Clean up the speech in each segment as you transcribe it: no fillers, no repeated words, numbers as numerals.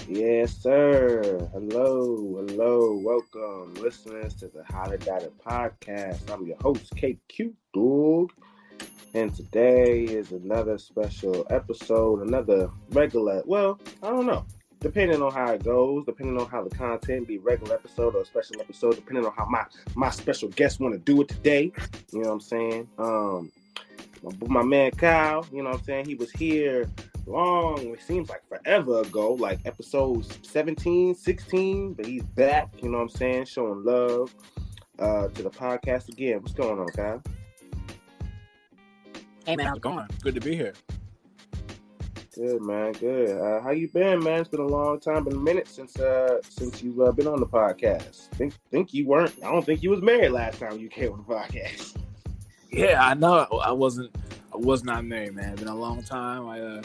Yes, sir. Hello. Welcome, listeners, to the Highly Dotted Podcast. I'm your host, KQ Dog, and today is another special episode, another regular. Well, I don't know. Depending on how it goes, depending on how the content be, regular episode or special episode, depending on how my special guest want to do it today. You know what I'm saying? My man Kyle, you know what I'm saying? He was here it seems like forever ago, like episodes 17, 16, but he's back, you know what I'm saying? Showing love to the podcast again. What's going on, Kyle? Hey, man, how's it going? Good to be here. Good, man. Good. How you been, man? It's been a long time, been a minute since you've been on the podcast. Think you weren't. I don't think you was married last time you came on the podcast. Yeah, I know. I was not married, man. It's been a long time. I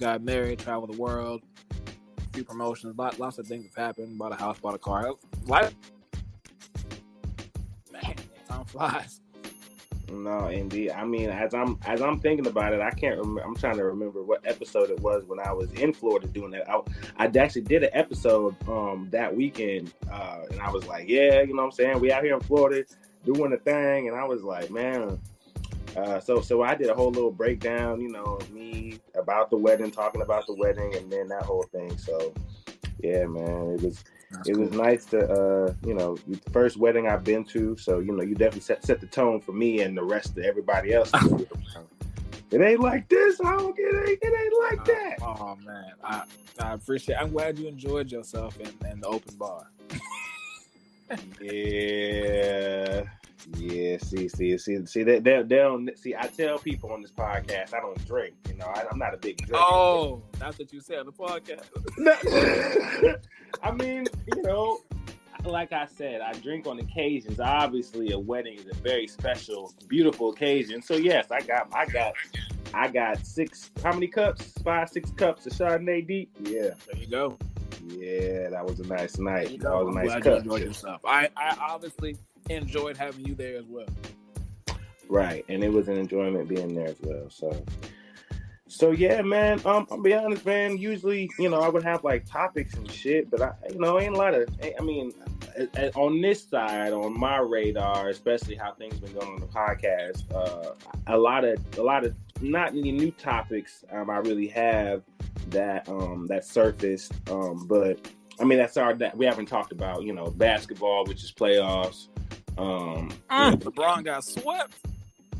got married, traveled the world, a few promotions, lots of things have happened. Bought a house, bought a car. Life, man, time flies. No, indeed. I mean, as I'm thinking about it, I can't remember. I'm trying to remember what episode it was when I was in Florida doing that. I actually did an episode that weekend, and I was like, yeah, you know what I'm saying? We out here in Florida doing the thing, and I was like, man. So I did a whole little breakdown, you know, of me about the wedding, talking about the wedding, and then that whole thing. So, yeah, man, it was nice to, the first wedding I've been to. So, you know, you definitely set the tone for me and the rest of everybody else. It ain't like this. It ain't like that. Oh man, I appreciate. I'm glad you enjoyed yourself in the open bar. Yeah. See. They don't see. I tell people on this podcast I don't drink. You know, I'm not a big drinker. Oh, that's what you said on the podcast. I mean, you know, like I said, I drink on occasions. Obviously, a wedding is a very special, beautiful occasion. So yes, I got 6. How many cups? 5, 6 cups of Chardonnay deep. Yeah. There you go. Yeah, that was a nice night. That was a nice cup. You enjoyed yourself. I obviously enjoyed having you there as well. Right, and it was an enjoyment being there as well. So yeah, man. I'll be honest, man. Usually, you know, I would have like topics and shit, but ain't a lot of. I mean, on this side, on my radar, especially how things been going on the podcast, a lot of not any new topics. I really have that surfaced. But I mean, that we haven't talked about. You know, basketball, which is playoffs. LeBron got swept.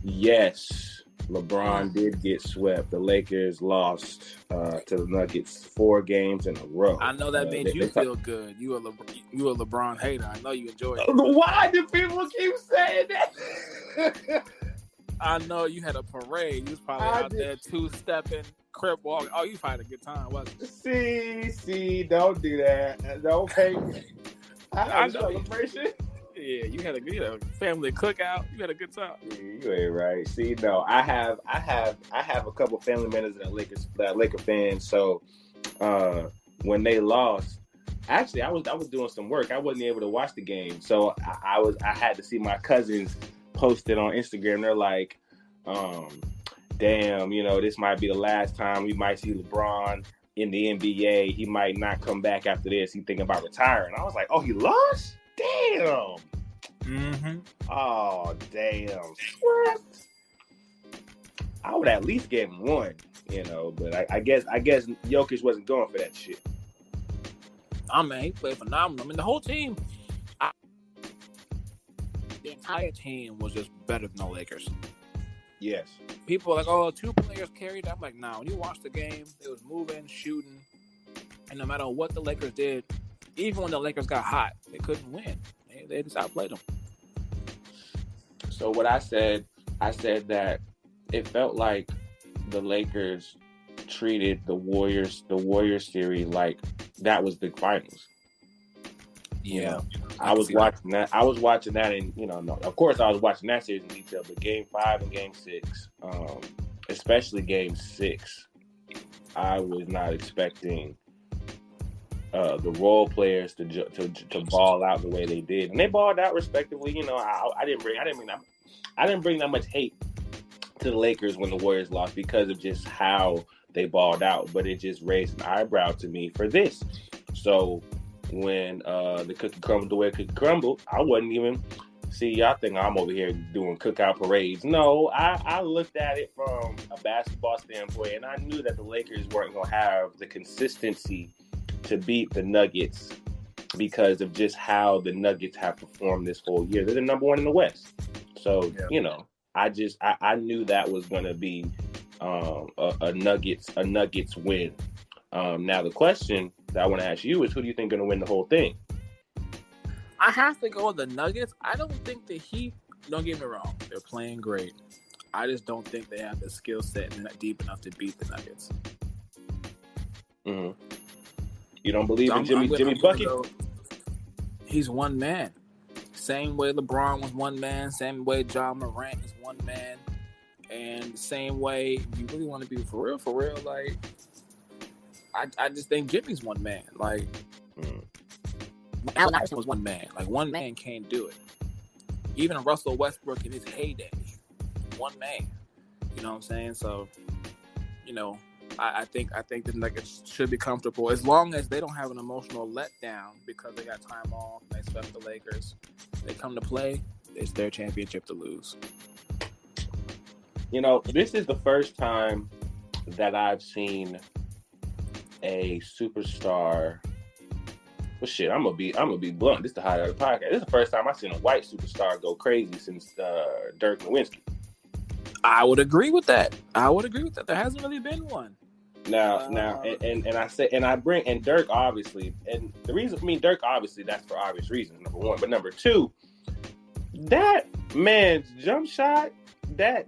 Yes, LeBron did get swept. The Lakers lost to the Nuggets 4 games in a row. I know that made you feel good. You a LeBron hater. I know you enjoyed it. Why do people keep saying that? I know you had a parade. You was probably out there 2-stepping, crip walking. Oh, you had a good time, wasn't it? See, don't do that. Don't hate me. I had a celebration. Yeah, you had a family cookout. You had a good time. Yeah, you ain't right. See, no, I have a couple family members that are Laker fans. So when they lost, actually, I was doing some work. I wasn't able to watch the game, so I had to see my cousins post it on Instagram. They're like, "Damn, you know, this might be the last time we might see LeBron in the NBA. He might not come back after this. He's thinking about retiring." I was like, "Oh, he lost? Damn." Mm-hmm. Oh, damn. What? I would at least give him 1, you know, but I guess Jokic wasn't going for that shit. I mean, he played phenomenal. I mean, the whole team, the entire team was just better than the Lakers. Yes. People are like, oh, 2 players carried. I'm like, nah, when you watch the game, it was moving, shooting, and no matter what the Lakers did, even when the Lakers got hot, they couldn't win. They just outplayed them. So what I said that it felt like the Lakers treated the Warriors series like that was the finals. Yeah. You know, I was watching that, and you know, no, of course I was watching that series in detail, but Game 5 and Game 6, especially Game 6, I was not expecting the role players to ball out the way they did, and they balled out respectively. You know, I didn't bring that much hate to the Lakers when the Warriors lost because of just how they balled out, but it just raised an eyebrow to me for this. So when the cookie crumbled the way it could crumble, I wasn't even. See, y'all think I'm over here doing cookout parades. No, I looked at it from a basketball standpoint, and I knew that the Lakers weren't going to have the consistency to beat the Nuggets because of just how the Nuggets have performed this whole year. They're the number one in the West. So, I knew that was going to be a Nuggets win. Now, the question that I want to ask you is, who do you think is going to win the whole thing? I have to go with the Nuggets. I don't think the Heat, don't get me wrong, they're playing great. I just don't think they have the skill set and not deep enough to beat the Nuggets. Mm-hmm. You don't believe in Jimmy Bucket? He's one man. Same way LeBron was one man, same way John Morant is one man, and the same way, if you really want to be for real, like, I just think Jimmy's one man. Like, Allen Iverson was one man. Like, one man can't do it. Even Russell Westbrook in his heyday, one man. You know what I'm saying? So, I think the Nuggets should be comfortable as long as they don't have an emotional letdown because they got time off. They swept the Lakers. They come to play. It's their championship to lose. This is the first time that I've seen a superstar. Well, shit, I'm gonna be blunt. This is the highlight of the podcast. This is the first time I've seen a white superstar go crazy since Dirk Nowitzki. I would agree with that. There hasn't really been one. Now, and Dirk obviously, and the reason for me, Dirk obviously, that's for obvious reasons. Number one, but number two, that man's jump shot, that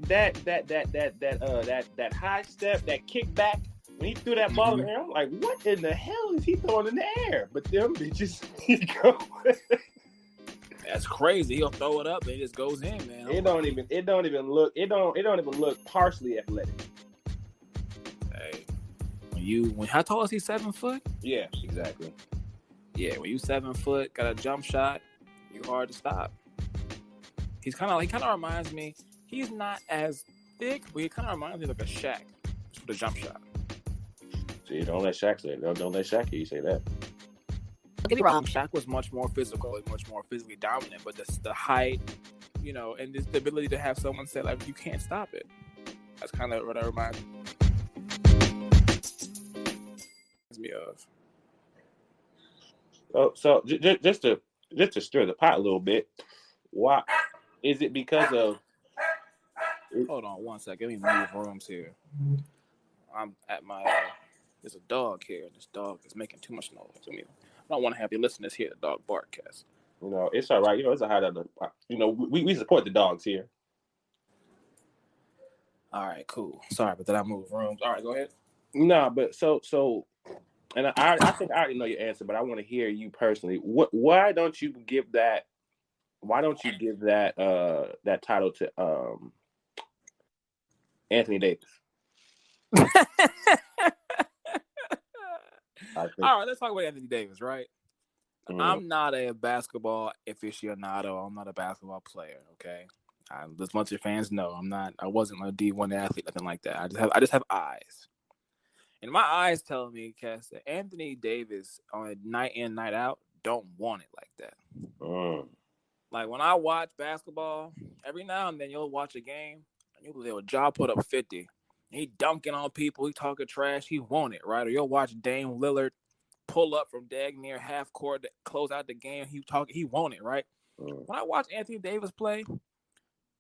high step, that kickback. When he threw that ball in the air, I'm like, what in the hell is he throwing in the air? But them bitches, that's crazy. He'll throw it up and it just goes in, man. It don't even look partially athletic. Hey, when how tall is he? 7 foot? Yeah, exactly. Yeah, when you 7 foot, got a jump shot, you hard to stop. He kind of reminds me. He's not as thick, but he kind of reminds me of like a Shaq with a jump shot. See, don't let Shaq say it. Don't let Shaq hear you say that. Don't get me wrong, Shaq was much more physical, much more physically dominant, but the height, and the ability to have someone say, like, you can't stop it. That's kind of what I reminds me of. So just to stir the pot a little bit, why is it because of? Hold on 1 second. Let me move rooms here. I'm at my. There's a dog here, and this dog is making too much noise. I don't want to have your listeners hear the dog bark, Cass. It's all right. It's a highlight. We support the dogs here. All right, cool. Sorry, but then I moved rooms. All right, go ahead. No, but so, and I think I already know your answer, but I want to hear you personally. Why don't you give that? Why don't you give that title to Anthony Davis? All right, let's talk about Anthony Davis, right? Mm-hmm. I'm not a basketball aficionado. I'm not a basketball player, okay? As much as fans know, I wasn't a D1 athlete, nothing like that. I just have eyes. And my eyes tell me, Cass, that Anthony Davis on a night in, night out, don't want it like that. Like, when I watch basketball, every now and then you'll watch a game, and you'll jaw put up 50. He dunking on people. He talking trash. He want it, right? Or you'll watch Dame Lillard pull up from dag near half court to close out the game. He want it, right? When I watch Anthony Davis play,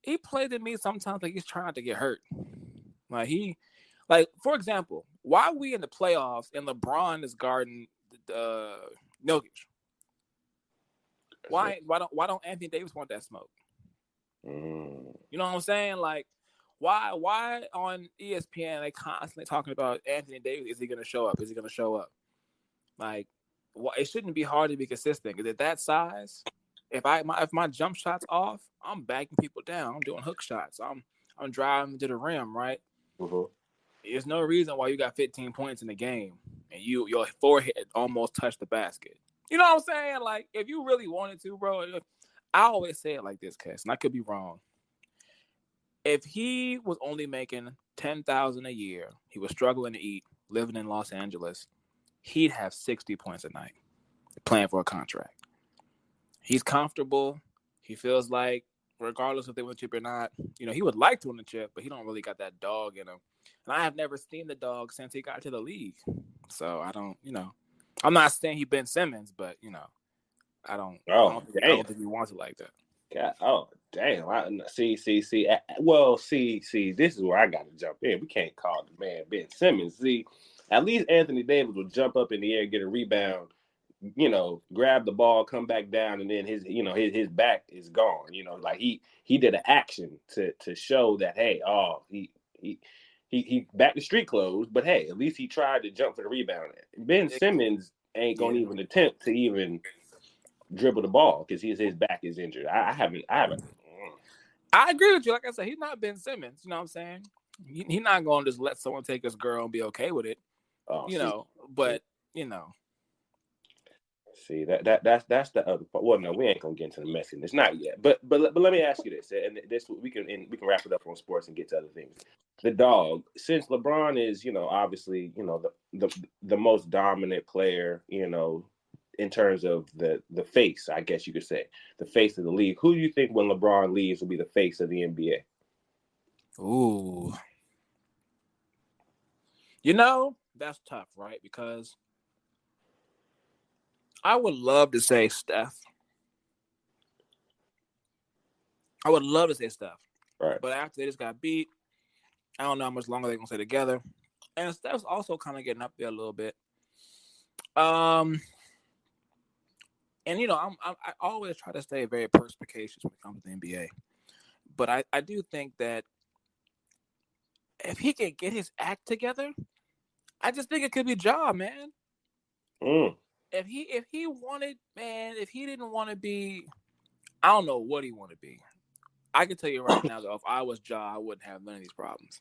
he played to me sometimes like he's trying to get hurt. For example, why are we in the playoffs and LeBron is guarding Jokic? Why don't Anthony Davis want that smoke? You know what I'm saying? Like, why on ESPN they constantly talking about Anthony Davis? Is he going to show up? Is he going to show up? Like, it shouldn't be hard to be consistent. Because at that size, if my jump shot's off, I'm backing people down. I'm doing hook shots. I'm driving to the rim, right? Mm-hmm. There's no reason why you got 15 points in the game and your forehead almost touched the basket. You know what I'm saying? Like, if you really wanted to, bro, I always say it like this, Cass, and I could be wrong. If he was only making $10,000 a year, he was struggling to eat, living in Los Angeles, he'd have 60 points a night. playing for a contract. He's comfortable. He feels like, regardless if they win the chip or not, he would like to win the chip, but he don't really got that dog in him. And I have never seen the dog since he got to the league. So I don't, I'm not saying he Ben Simmons, but I don't think he wants it like that. God, oh damn! See. Well, see. This is where I got to jump in. We can't call the man Ben Simmons. See, at least Anthony Davis will jump up in the air, get a rebound, grab the ball, come back down, and then his back is gone. Like he did an action to show that, hey, he back to street clothes, but hey, at least he tried to jump for the rebound. Ben Simmons ain't gonna even attempt to even dribble the ball because his back is injured. I haven't. I agree with you. Like I said, he's not Ben Simmons. You know what I'm saying? He's not going to just let someone take his girl and be okay with it. But. See that's the other part. Well, no, we ain't gonna get into the messiness, not yet. But let me ask you this, and this we can wrap it up on sports and get to other things. The dog, since LeBron is obviously the most dominant player in terms of the face, I guess you could say, the face of the league. Who do you think when LeBron leaves will be the face of the NBA? Ooh, that's tough, right? Because I would love to say Steph. Right. But after they just got beat, I don't know how much longer they're gonna stay together. And Steph's also kind of getting up there a little bit. And I always try to stay very perspicacious when it comes to the NBA. But I do think that if he can get his act together, I just think it could be Ja, man. If he wanted, man, if he didn't want to be, I don't know what he wanted to be. I can tell you right now, though, if I was Ja, I wouldn't have none of these problems.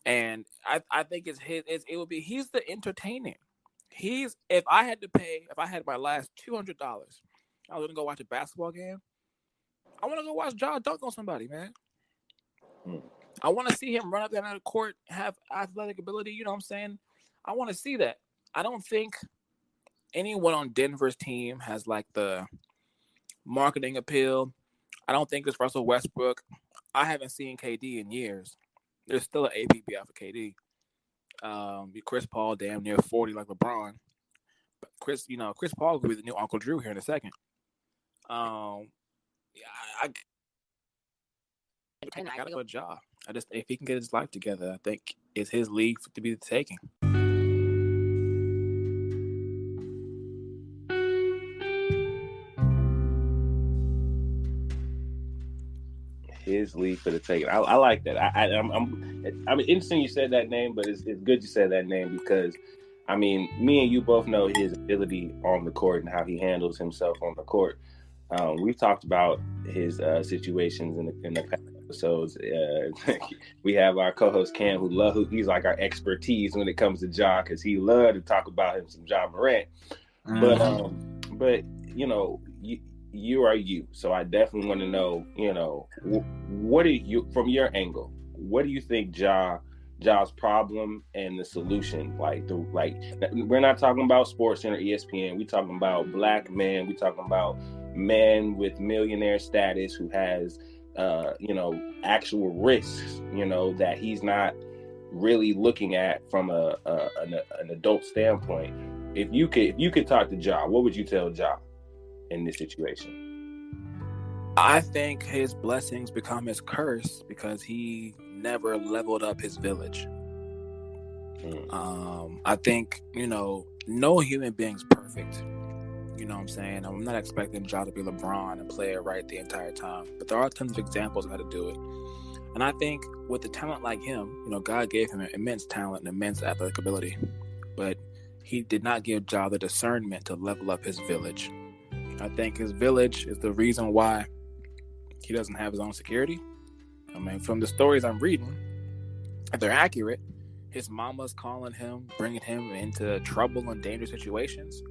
And I think he's the entertaining. If I had my last $200, I was gonna go watch a basketball game. I want to go watch Ja dunk on somebody, man. I want to see him run up down the court, have athletic ability. You know what I'm saying? I want to see that. I don't think anyone on Denver's team has like the marketing appeal. I don't think it's Russell Westbrook. I haven't seen KD in years. There's still an APB out for KD. Chris Paul damn near 40 like LeBron. But Chris Paul could be the new Uncle Drew here in a second. I gotta go with Ja. If he can get his life together, I think it's his league to be the taking. His league for the taking. I like that. I'm interesting you said that name, but it's good you said that name because, I mean, me and you both know his ability on the court and how he handles himself on the court. We've talked about his situations in the past episodes. We have our co-host Cam who he's like our expertise when it comes to Ja because he loved to talk about him some Ja Morant. Mm-hmm. But you are you, so I definitely want to know, what do you, from your angle, what do you think Ja's problem and the solution? We're not talking about Sports Center, ESPN. We talking about black man. We talking about man with millionaire status who has, actual risks, that he's not really looking at from an adult standpoint. If you could talk to Ja, what would you tell Ja in this situation? I think his blessings become his curse because he never leveled up his village. I think, no human being's perfect. You know what I'm saying? I'm not expecting Ja to be LeBron and play it right the entire time. But there are tons of examples of how to do it. And I think with a talent like him, God gave him immense talent and immense athletic ability. But he did not give Ja the discernment to level up his village. I think his village is the reason why he doesn't have his own security. I mean, from the stories I'm reading, if they're accurate, his mama's calling him, bringing him into trouble and dangerous situations.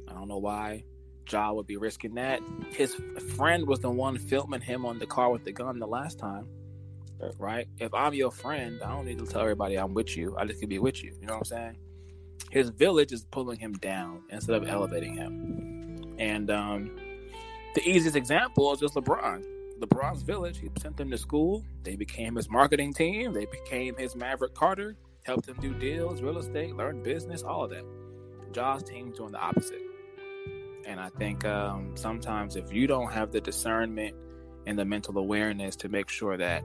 I don't know why Ja would be risking that. His friend was the one filming him on the car with the gun the last time, right? If I'm your friend, I don't need to tell everybody I'm with you. I just can be with you. You know what I'm saying? his village is pulling him down instead of elevating him. And the easiest example is just LeBron. LeBron's village, he sent them to school. They became his marketing team. They became his Maverick Carter, helped him do deals, real estate, learn business, all of that. Ja's team's doing the opposite. And I think sometimes if you don't have the discernment and the mental awareness to make sure that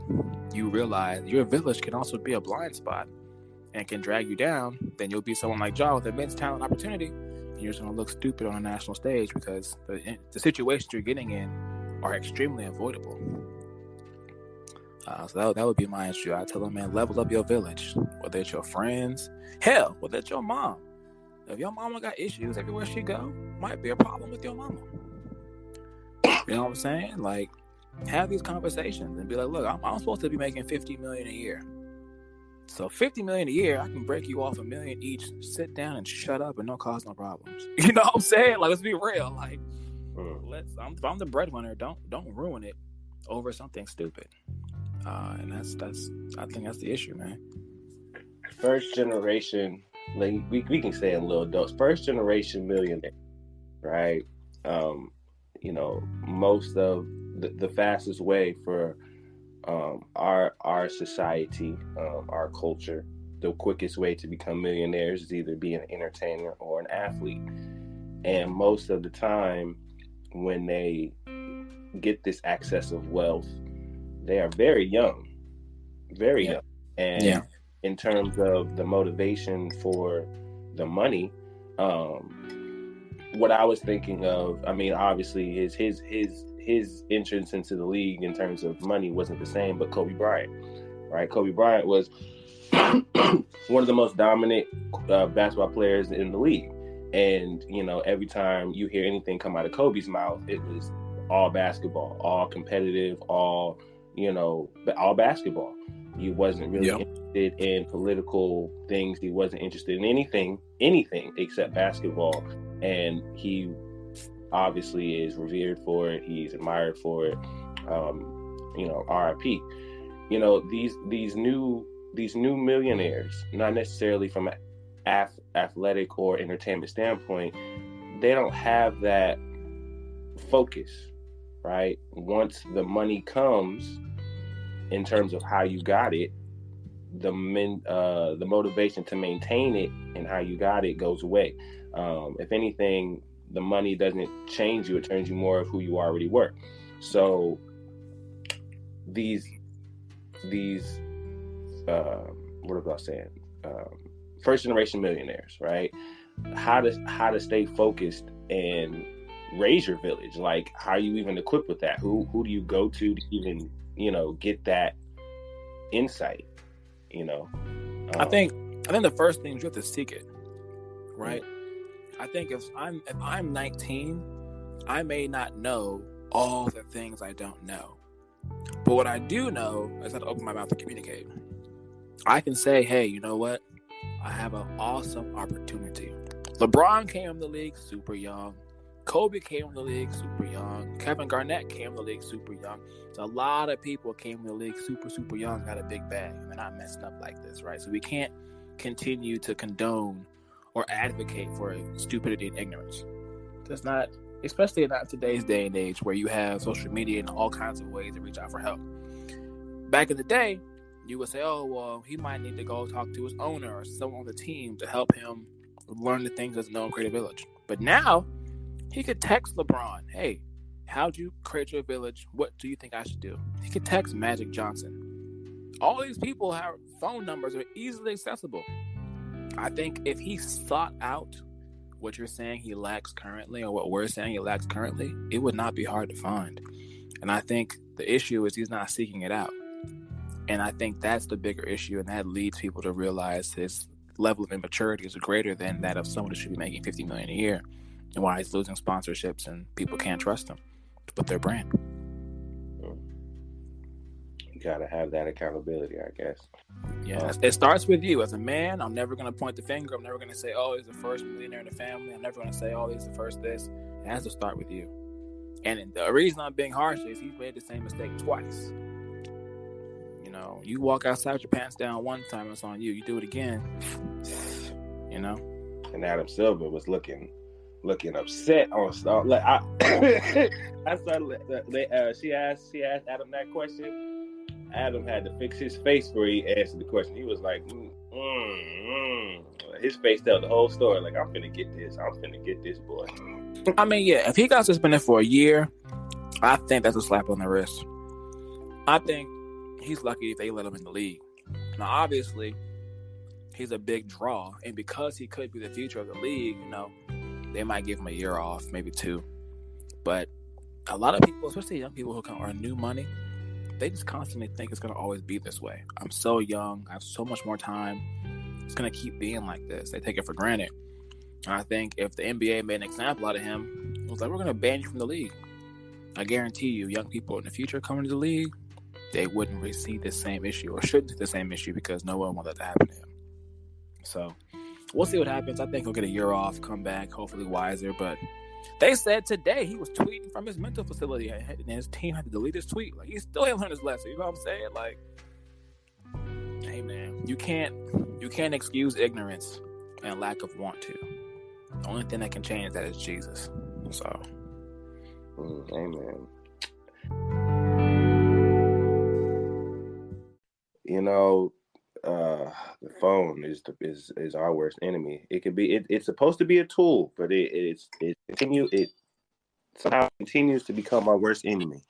you realize your village can also be a blind spot and can drag you down, then you'll be someone like Ja with immense talent and opportunity, and you're just going to look stupid on a national stage because the situations you're getting in are extremely avoidable. So that would be my issue. I tell them, man, level up your village, whether it's your friends, hell, whether it's your mom. If your mama got issues everywhere she go, might be a problem with your mama. You know what I'm saying? Like, have these conversations and be like, look, I'm supposed to be making $50 million a year. So $50 million a year, I can break you off $1 million each. Sit down and shut up and don't cause no problems. You know what I'm saying? Like, let's be real. Like, if I'm the breadwinner, don't ruin it over something stupid. And I think that's the issue, man. First generation, like we can say in little adults, first generation millionaire, right? Most of the fastest way for our society, our culture, the quickest way to become millionaires is either be an entertainer or an athlete. And most of the time, when they get this access of wealth, they are very young. And in terms of the motivation for the money, what I was thinking of, I mean, obviously his entrance into the league in terms of money wasn't the same, but Kobe Bryant, right? Kobe Bryant was one of the most dominant basketball players in the league. And, every time you hear anything come out of Kobe's mouth, it was all basketball, all competitive, all basketball. He wasn't really interested in political things. He wasn't interested in anything except basketball. And he obviously is revered for it. He's admired for it. RIP. These new millionaires, not necessarily from an athletic or entertainment standpoint, they don't have that focus, right? Once the money comes, in terms of how you got it, the motivation to maintain it and how you got it goes away. If anything, the money doesn't change you; it turns you more of who you already were. So these what was I saying? First generation millionaires, right? How to stay focused and raise your village? Like, how are you even equipped with that? Who do you go to even get that insight? I think the first thing is you have to seek it, right? I think if I'm 19, I may not know all the things I don't know, but what I do know is how to open my mouth to communicate. I can say, hey, you know what? I have an awesome opportunity. LeBron came in the league super young. Kobe came in the league super young. Kevin Garnett came in the league super young. So a lot of people came in the league super, super young, got a big bag, and they're not messed up like this, right? So we can't continue to condone or advocate for stupidity and ignorance. That's not, especially not today's day and age where you have social media and all kinds of ways to reach out for help. Back in the day, you would say, oh, well, he might need to go talk to his owner or someone on the team to help him learn the things that's known in Creative Village. But now, he could text LeBron, hey, how'd you create your village? What do you think I should do? He could text Magic Johnson. All these people have phone numbers that are easily accessible. I think if he sought out what you're saying he lacks currently or what we're saying he lacks currently, it would not be hard to find. And I think the issue is he's not seeking it out. And I think that's the bigger issue, and that leads people to realize his level of immaturity is greater than that of someone who should be making $50 million a year, and why he's losing sponsorships and people can't trust him with their brand. You gotta have that accountability, I guess. Yeah, it starts with you. As a man, I'm never going to point the finger. I'm never going to say, oh, he's the first millionaire in the family. I'm never going to say, oh, he's the first this. It has to start with you. And the reason I'm being harsh is he's made the same mistake twice. You walk outside with your pants down one time, it's on you. You do it again, and Adam Silver was looking upset on stuff. Like I started. She asked Adam that question. Adam had to fix his face before he answered the question. He was like, his face told the whole story. Like, I'm finna get this boy. I mean, yeah, if he got suspended for a year, I think that's a slap on the wrist. I think he's lucky if they let him in the league. Now, obviously, he's a big draw, and because he could be the future of the league, they might give him a year off, maybe 2. But a lot of people, especially young people who can earn new money, they just constantly think it's going to always be this way. I'm so young. I have so much more time. It's going to keep being like this. They take it for granted. And I think if the NBA made an example out of him, it was like, we're going to ban you from the league. I guarantee you, young people in the future coming to the league, they wouldn't receive the same issue or shouldn't see the same issue because no one wants that to happen to him. So we'll see what happens. I think he'll get a year off, come back, hopefully wiser. But they said today he was tweeting from his mental facility and his team had to delete his tweet. Like, he still ain't learned his lesson. You know what I'm saying? Like, hey man, you can't excuse ignorance and lack of want to. The only thing that can change that is Jesus. So, amen. The phone is our worst enemy. It could be. It's supposed to be a tool, but it somehow continues to become our worst enemy.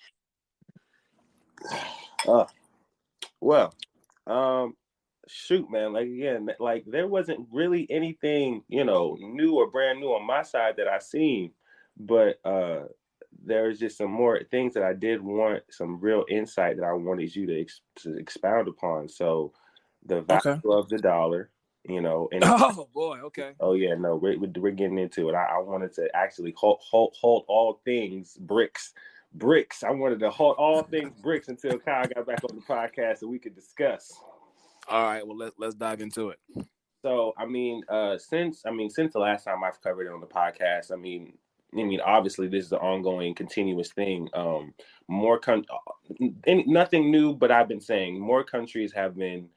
Shoot, man. Like, again, like, there wasn't really anything, new or brand new on my side that I seen, but there's just some more things that I did want some real insight that I wanted you to expound upon. So, the value of the dollar, and oh boy, okay. Oh yeah, no, we're getting into it. I wanted to actually hold all things bricks. I wanted to hold all things bricks until Kyle got back on the podcast so we could discuss. All right, well let's dive into it. So since the last time I've covered it on the podcast, obviously this is an ongoing, continuous thing. Nothing new, but I've been saying more countries have been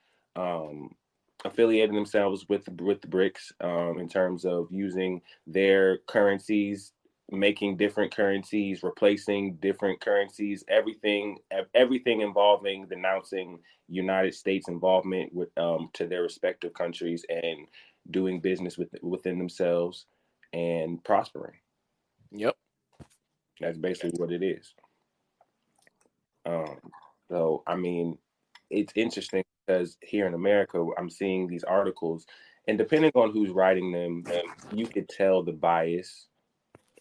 affiliating themselves with the BRICS in terms of using their currencies, making different currencies, replacing different currencies, everything involving denouncing United States involvement with to their respective countries and doing business within themselves and prospering. Yep. That's basically what it is. So it's interesting because here in America, I'm seeing these articles, and depending on who's writing them, you could tell the bias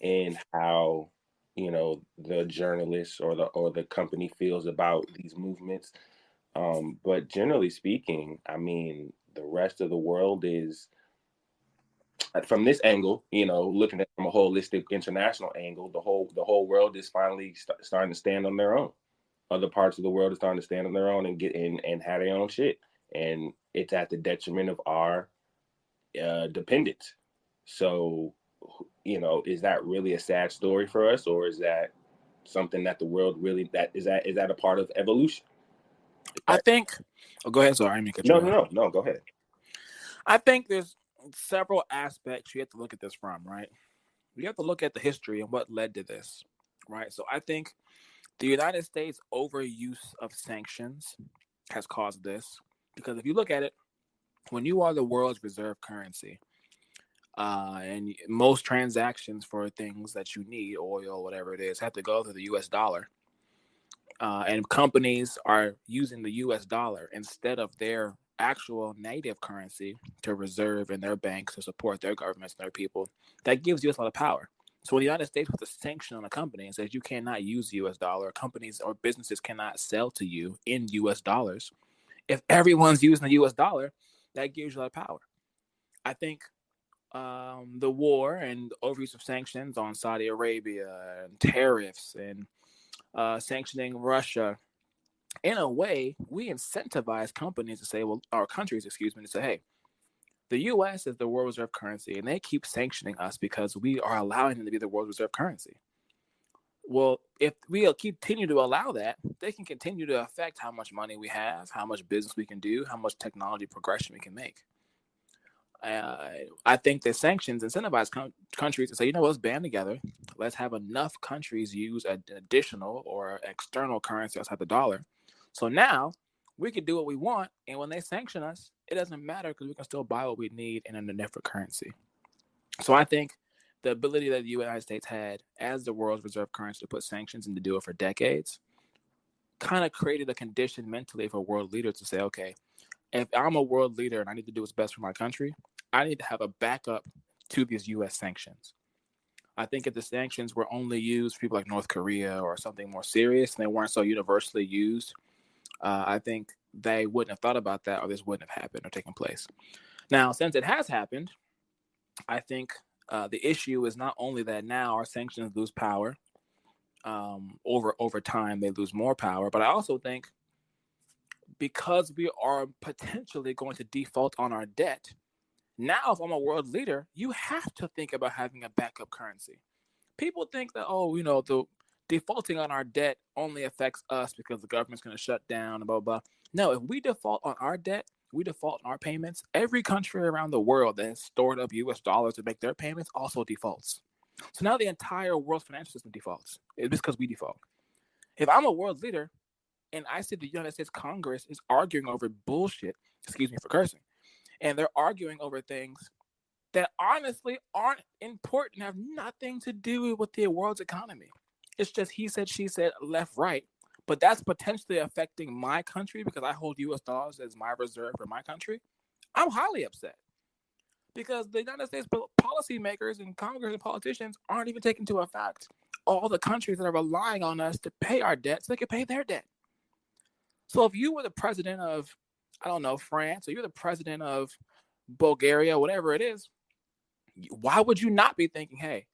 in how the journalist or the company feels about these movements. But generally speaking, the rest of the world is, from this angle, looking at it from a holistic international angle, the whole world is finally starting to stand on their own. Other parts of the world are starting to stand on their own and get in and have their own shit, and it's at the detriment of our dependence. So, is that really a sad story for us, or is that something that the world really is that a part of evolution? I think. Oh, go ahead. Sorry, I mean, no. Go ahead. I think there's several aspects you have to look at this from, right? You have to look at the history and what led to this, right? So I think the United States overuse of sanctions has caused this, because if you look at it, when you are the world's reserve currency, and most transactions for things that you need, oil, whatever it is, have to go through the U.S. dollar, and companies are using the U.S. dollar instead of their actual native currency to reserve in their banks to support their governments and their people, that gives U.S. a lot of power. So when the United States puts a sanction on a company and says you cannot use the U.S. dollar, companies or businesses cannot sell to you in U.S. dollars, if everyone's using the U.S. dollar, that gives you a lot of power. I think the war and overuse of sanctions on Saudi Arabia and tariffs and sanctioning Russia, in a way, we incentivize companies to say, our countries, to say, hey, the U.S. is the world reserve currency, and they keep sanctioning us because we are allowing them to be the world reserve currency. Well, if we continue to allow that, they can continue to affect how much money we have, how much business we can do, how much technology progression we can make. I think that sanctions incentivize countries to say, you know, let's band together. Let's have enough countries use an additional or external currency outside the dollar. So now we can do what we want. And when they sanction us, it doesn't matter because we can still buy what we need in a different currency. So I think the ability that the United States had as the world's reserve currency to put sanctions and to do it for decades kind of created a condition mentally for world leaders to say, okay, if I'm a world leader and I need to do what's best for my country, I need to have a backup to these U.S. sanctions. I think if the sanctions were only used for people like North Korea or something more serious and they weren't so universally used, I think they wouldn't have thought about that or this wouldn't have happened or taken place. Now, since it has happened, I think the issue is not only that now our sanctions lose power, over time they lose more power, but I also think because we are potentially going to default on our debt, now if I'm a world leader, you have to think about having a backup currency. People think that, oh, you know, the defaulting on our debt only affects us because the government's going to shut down and blah, blah. No, if we default on our debt, we default on our payments, every country around the world that has stored up US dollars to make their payments also defaults. So now the entire world's financial system defaults. It's because we default. If I'm a world leader and I see the United States Congress is arguing over bullshit, excuse me for cursing, and they're arguing over things that honestly aren't important, have nothing to do with the world's economy. It's just he said, she said, left, right. But that's potentially affecting my country because I hold US dollars as my reserve for my country. I'm highly upset because the United States policymakers and Congress and politicians aren't even taking into effect all the countries that are relying on us to pay our debt so they can pay their debt. So if you were the president of, I don't know, France, or you're the president of Bulgaria, whatever it is, why would you not be thinking, hey,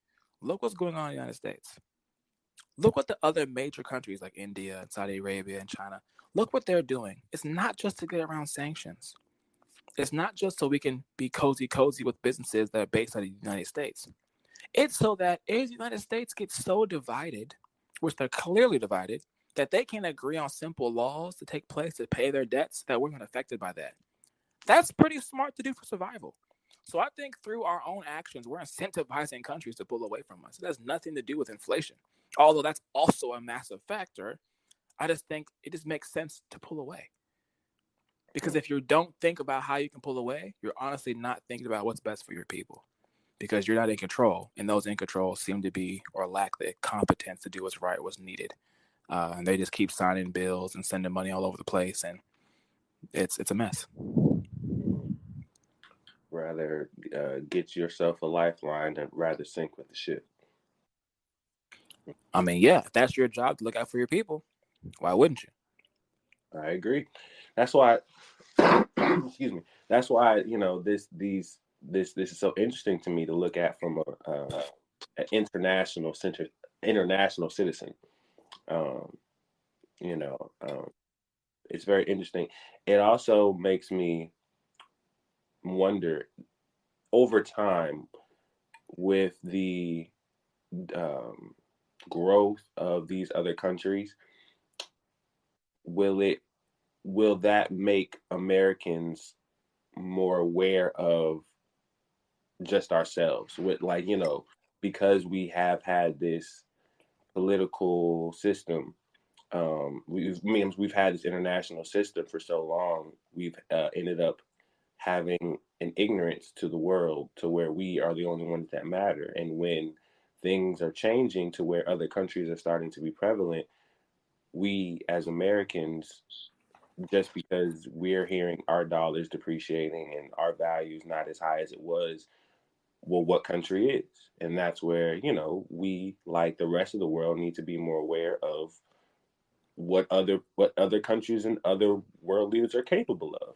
look what's going on in the United States. Look what the other major countries like India and Saudi Arabia and China, look what they're doing. It's not just to get around sanctions. It's not just so we can be cozy with businesses that are based out of the United States. It's so that as the United States gets so divided, which they're clearly divided, that they can agree on simple laws to take place to pay their debts that we're not affected by that. That's pretty smart to do for survival. So I think through our own actions, we're incentivizing countries to pull away from us. It has nothing to do with inflation. Although that's also a massive factor, I just think it just makes sense to pull away. Because if you don't think about how you can pull away, you're honestly not thinking about what's best for your people. Because you're not in control, and those in control seem to be or lack the competence to do what's right, what's needed. And they just keep signing bills and sending money all over the place, and it's a mess. Rather get yourself a lifeline than rather sink with the ship. I mean, yeah, if that's your job to look out for your people, why wouldn't you? I agree. That's why. Excuse me. That's why this is so interesting to me to look at from an international citizen. It's very interesting. It also makes me wonder over time with the growth of these other countries, will that make Americans more aware of just ourselves with because we have had this political system, we've had this international system for so long, we've ended up having an ignorance to the world to where we are the only ones that matter. And when things are changing to where other countries are starting to be prevalent, we as Americans, just because we're hearing our dollars depreciating and our values not as high as it was, well, what country is? And that's where, we, like the rest of the world, need to be more aware of what other countries and other world leaders are capable of.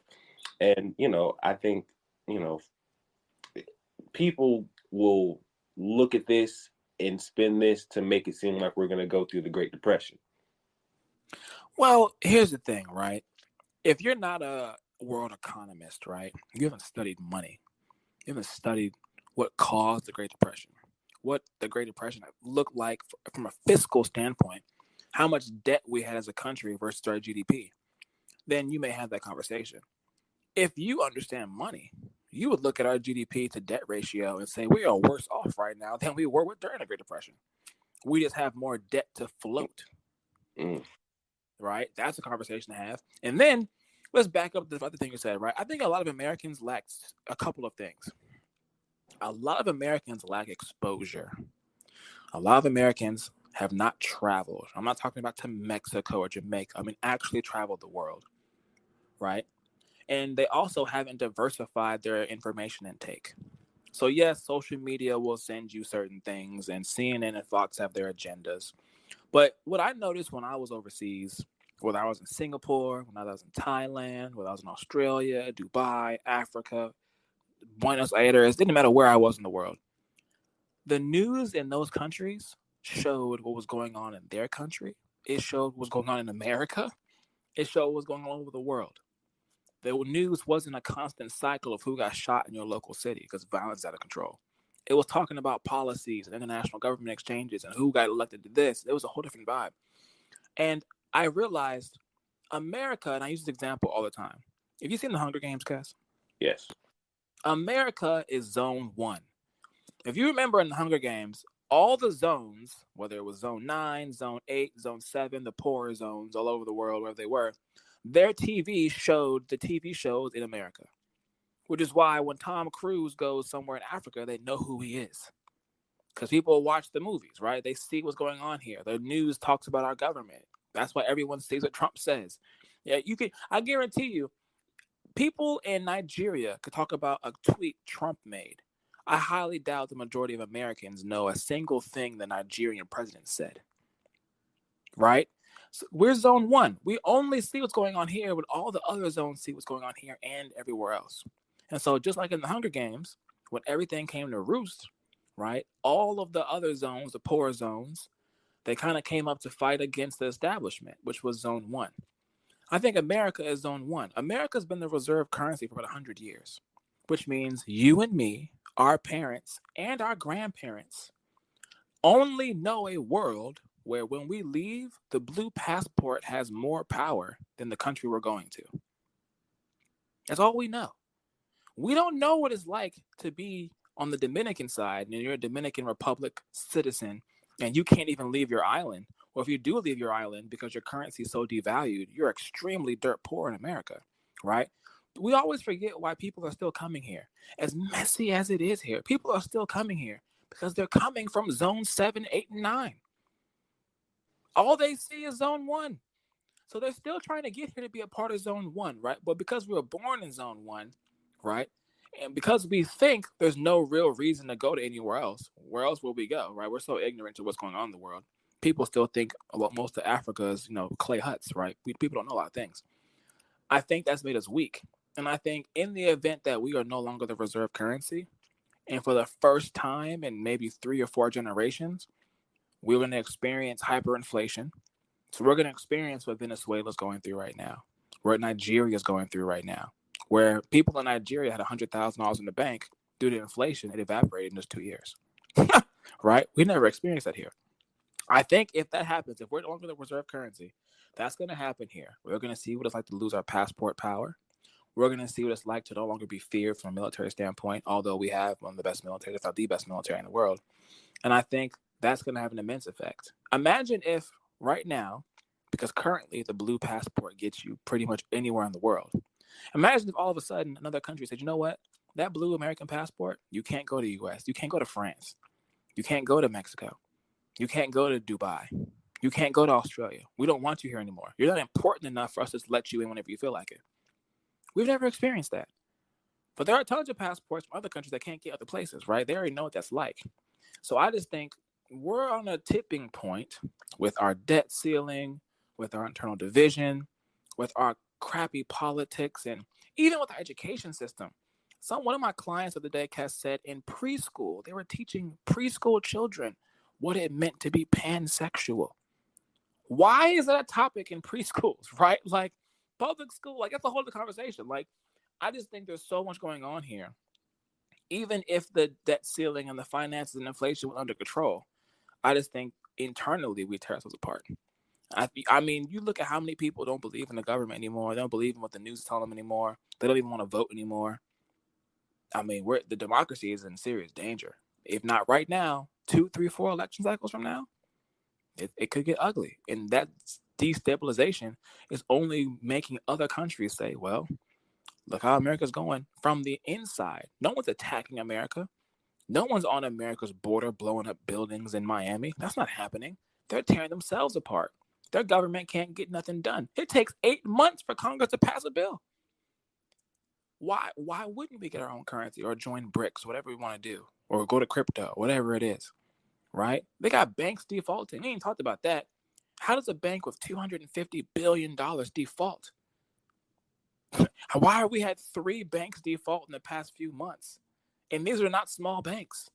And, I think, people will look at this and spin this to make it seem like we're going to go through the Great Depression. Well, here's the thing, right? If you're not a world economist, right, you haven't studied money. You haven't studied what caused the Great Depression, what the Great Depression looked like from a fiscal standpoint, how much debt we had as a country versus our GDP, then you may have that conversation. If you understand money you would look at our GDP to debt ratio and say we are worse off right now than we were during the Great Depression. We just have more debt to float. Right? That's a conversation to have. And then let's back up the other thing you said, right? I think a lot of Americans lack a couple of things. A lot of Americans lack exposure. A lot of Americans have not traveled. I'm not talking about to Mexico or Jamaica. I mean, actually traveled the world, right? And they also haven't diversified their information intake. So, yes, social media will send you certain things, and CNN and Fox have their agendas. But what I noticed when I was overseas, whether I was in Singapore, when I was in Thailand, whether I was in Australia, Dubai, Africa, Buenos Aires, didn't matter where I was in the world. The news in those countries showed what was going on in their country. It showed what was going on in America. It showed what was going on all over the world. The news wasn't a constant cycle of who got shot in your local city because violence is out of control. It was talking about policies and international government exchanges and who got elected to this. It was a whole different vibe. And I realized America, and I use this example all the time. Have you seen the Hunger Games, Cass? Yes. America is zone 1. If you remember in the Hunger Games, all the zones, whether it was zone 9, zone 8, zone 7, the poorer zones all over the world, wherever they were, their TV showed the TV shows in America. Which is why when Tom Cruise goes somewhere in Africa, they know who he is. Because people watch the movies, right? They see what's going on here. The news talks about our government. That's why everyone sees what Trump says. Yeah, I guarantee you, people in Nigeria could talk about a tweet Trump made. I highly doubt the majority of Americans know a single thing the Nigerian president said. Right? So we're zone 1. We only see what's going on here, but all the other zones see what's going on here and everywhere else. And so just like in the Hunger Games, when everything came to roost, right, all of the other zones, the poorer zones, they kind of came up to fight against the establishment, which was zone 1. I think America is zone 1. America's been the reserve currency for about 100 years, which means you and me, our parents, and our grandparents only know a world where when we leave, the blue passport has more power than the country we're going to. That's all we know. We don't know what it's like to be on the Dominican side and you're a Dominican Republic citizen and you can't even leave your island. Or if you do leave your island because your currency is so devalued, you're extremely dirt poor in America, right? We always forget why people are still coming here. As messy as it is here, people are still coming here because they're coming from zone 7, 8, and 9. All they see is zone 1. So they're still trying to get here to be a part of zone 1, right? But because we were born in zone 1, right? And because we think there's no real reason to go to anywhere else, where else will we go, right? We're so ignorant to what's going on in the world. People still think most of Africa is, clay huts, right? People don't know a lot of things. I think that's made us weak. And I think in the event that we are no longer the reserve currency, and for the first time in maybe 3 or 4 generations, we're going to experience hyperinflation. So we're going to experience what Venezuela's going through right now, what Nigeria's going through right now, where people in Nigeria had $100,000 in the bank due to inflation. It evaporated in just 2 years, right? We never experienced that here. I think if that happens, if we're no longer the reserve currency, that's going to happen here. We're going to see what it's like to lose our passport power. We're going to see what it's like to no longer be feared from a military standpoint, although we have one of the best military, if not the best military in the world. And I think that's going to have an immense effect. Imagine if right now, because currently the blue passport gets you pretty much anywhere in the world. Imagine if all of a sudden another country said, you know what, that blue American passport, you can't go to the U.S., you can't go to France, you can't go to Mexico, you can't go to Dubai, you can't go to Australia. We don't want you here anymore. You're not important enough for us to just let you in whenever you feel like it. We've never experienced that. But there are tons of passports from other countries that can't get other places, right? They already know what that's like. So I just think we're on a tipping point with our debt ceiling, with our internal division, with our crappy politics, and even with our education system. One of my clients of the day, Cass, said in preschool, they were teaching preschool children what it meant to be pansexual. Why is that a topic in preschools, right? Like public school, like that's a whole other conversation. Like I just think there's so much going on here. Even if the debt ceiling and the finances and inflation were under control, I just think internally we tear ourselves apart. I mean, you look at how many people don't believe in the government anymore. They don't believe in what the news is telling them anymore. They don't even want to vote anymore. I mean, the democracy is in serious danger. If not right now, 2, 3, 4 election cycles from now, it could get ugly. And that destabilization is only making other countries say, well, look how America's going from the inside. No one's attacking America. No one's on America's border blowing up buildings in Miami. That's not happening. They're tearing themselves apart. Their government can't get nothing done. It takes 8 months for Congress to pass a bill. Why wouldn't we get our own currency or join BRICS, whatever we want to do, or go to crypto, whatever it is, right? They got banks defaulting. We ain't talked about that. How does a bank with $250 billion default? Why have we had 3 banks default in the past few months? And these are not small banks.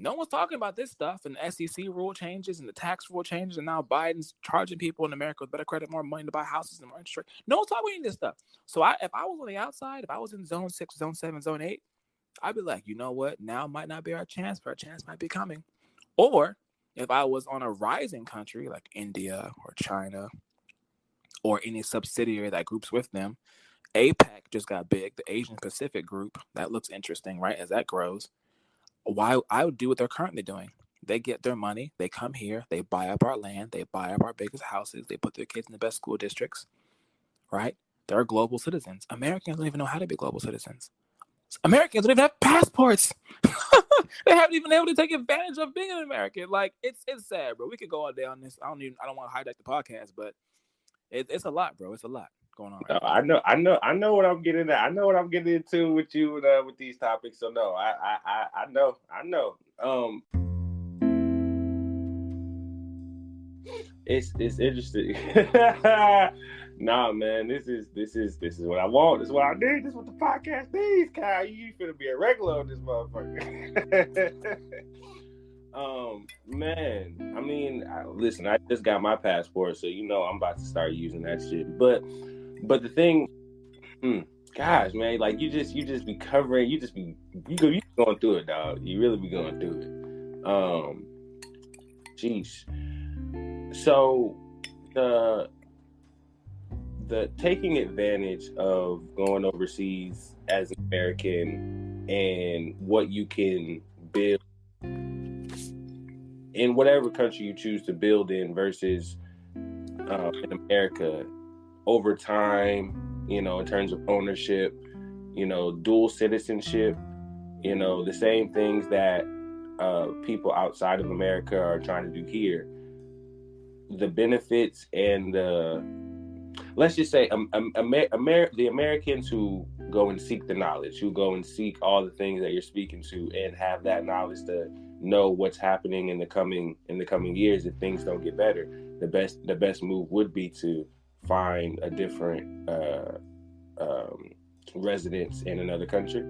No one's talking about this stuff, and the SEC rule changes and the tax rule changes, and now Biden's charging people in America with better credit, more money to buy houses and more interest rate. No one's talking about this stuff. So if I was on the outside, if I was in zone 6, zone 7, zone 8, I'd be like, you know what? Now might not be our chance, but our chance might be coming. Or if I was on a rising country like India or China or any subsidiary that groups with them, APEC just got big, the Asian Pacific group. That looks interesting, right? As that grows. Why I would do what they're currently doing. They get their money, they come here, they buy up our land, they buy up our biggest houses, they put their kids in the best school districts, right? They're global citizens. Americans don't even know how to be global citizens. Americans don't even have passports. They haven't even been able to take advantage of being an American. Like, it's sad, bro. We could go all day on this. I don't want to hijack the podcast, but it's a lot, bro. It's a lot going on. Right I know what I'm getting at. I know what I'm getting into with you with these topics. So no, I know. It's interesting. Nah, man, this is what I want. This is what I need. This is what the podcast needs, Kyle. You finna be a regular on this motherfucker. Man, I mean, listen, I just got my passport, so I'm about to start using that shit. But the thing, gosh, man, like you just be covering, you going through it, dog. You really be going through it. Jeez. So the taking advantage of going overseas as an American and what you can build in whatever country you choose to build in versus in America over time, in terms of ownership, dual citizenship, the same things that people outside of America are trying to do here. The benefits and let's just say the Americans who go and seek the knowledge, who go and seek all the things that you're speaking to and have that knowledge to know what's happening in the coming years if things don't get better. The best move would be to find a different residence in another country.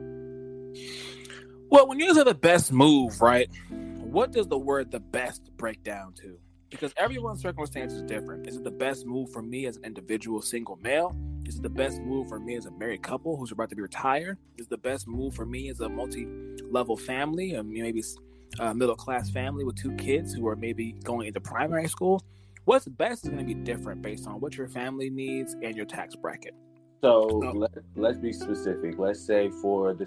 Well, when you say the best move, right, what does the word the best break down to? Because everyone's circumstance is different. Is it the best move for me as an individual single male? Is it the best move for me as a married couple who's about to be retired? Is it the best move for me as a multi-level family, or maybe a middle-class family with 2 kids who are maybe going into primary school? What's best is going to be different based on what your family needs and your tax bracket. So let's be specific. Let's say for the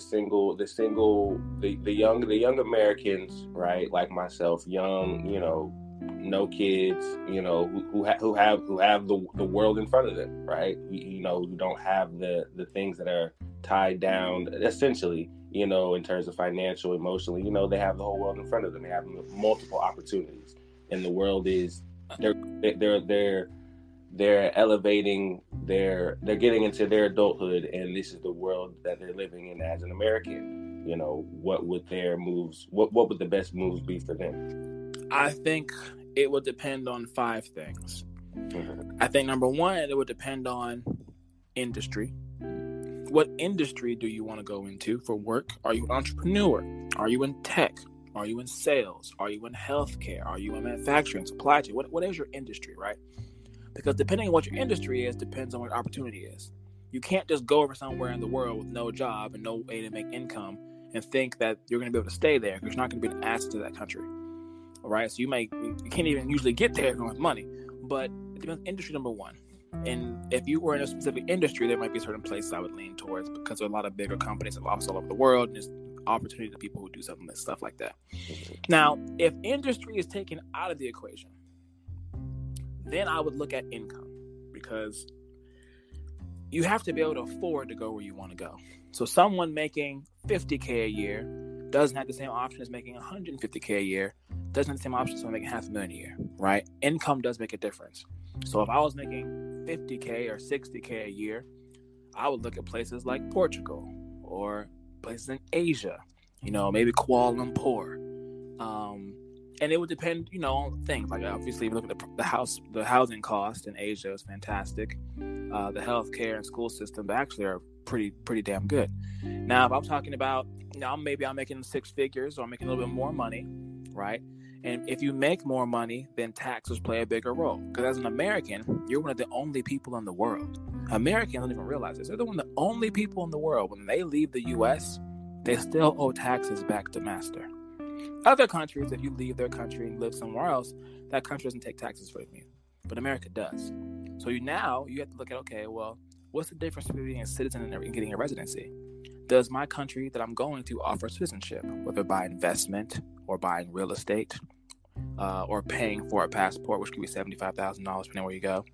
young Americans, right, like myself, young, no kids, who have the world in front of them, right? Who don't have the things that are tied down, essentially, in terms of financial, emotionally, they have the whole world in front of them. They have multiple opportunities, and the world is they're elevating, they're getting into their adulthood, and this is the world that they're living in as an American. What would their moves? What would the best moves be for them? I think it would depend on 5 things. I think number 1, it would depend on industry. What industry do you want to go into for work? Are you an entrepreneur? Are you in tech? Are you in sales? Are you in healthcare? Are you in manufacturing, supply chain? What is your industry, right? Because depending on what your industry is, depends on what your opportunity is. You can't just go over somewhere in the world with no job and no way to make income and think that you're going to be able to stay there because you're not going to be an asset to that country. All right, so you can't even usually get there with money, but it depends. Industry number 1. And if you were in a specific industry, there might be certain places I would lean towards because there are a lot of bigger companies and offices all over the world, and there's opportunity to people who do something and stuff like that. Now, if industry is taken out of the equation, then I would look at income, because you have to be able to afford to go where you want to go. So someone making $50K a year doesn't have the same option as making $150K a year, doesn't have the same option as someone making $500,000 a year, right? Income does make a difference. So if I was making $50K or $60K a year, I would look at places like Portugal or places in Asia, maybe Kuala Lumpur. And it would depend, on things like, obviously, if you look at the housing cost in Asia is fantastic. The healthcare and school systems actually are pretty damn good. Now, if I'm talking about, maybe I'm making 6 figures or I'm making a little bit more money, right? And if you make more money, then taxes play a bigger role. Because as an American, you're one of the only people in the world. Americans don't even realize this. They're one of the only people in the world. When they leave the U.S., they still owe taxes back to master. Other countries, if you leave their country and live somewhere else, that country doesn't take taxes from you. But America does. So you have to look at, okay, well, what's the difference between being a citizen and getting a residency? Does my country that I'm going to offer citizenship, whether by investment or buying real estate, or paying for a passport, which could be $75,000 depending on where you go?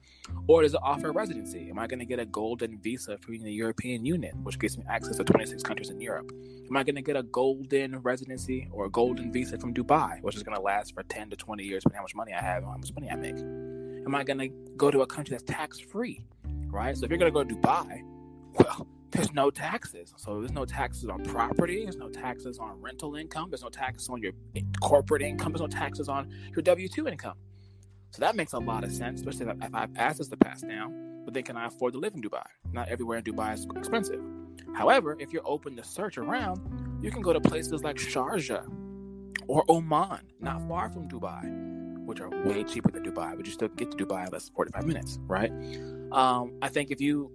Or does it offer residency? Am I going to get a golden visa from the European Union, which gives me access to 26 countries in Europe? Am I going to get a golden residency or a golden visa from Dubai, which is going to last for 10 to 20 years, depending on how much money I have and how much money I make? Am I going to go to a country that's tax-free, right? So if you're going to go to Dubai, well, there's no taxes. So there's no taxes on property. There's no taxes on rental income. There's no taxes on your corporate income. There's no taxes on your W-2 income. So that makes a lot of sense, especially if I have assets to pass down. But then can I afford to live in Dubai? Not everywhere in Dubai is expensive. However, if you're open to search around, you can go to places like Sharjah or Oman, not far from Dubai, which are way cheaper than Dubai, but you still can get to Dubai in less than 45 minutes, right? I think if you're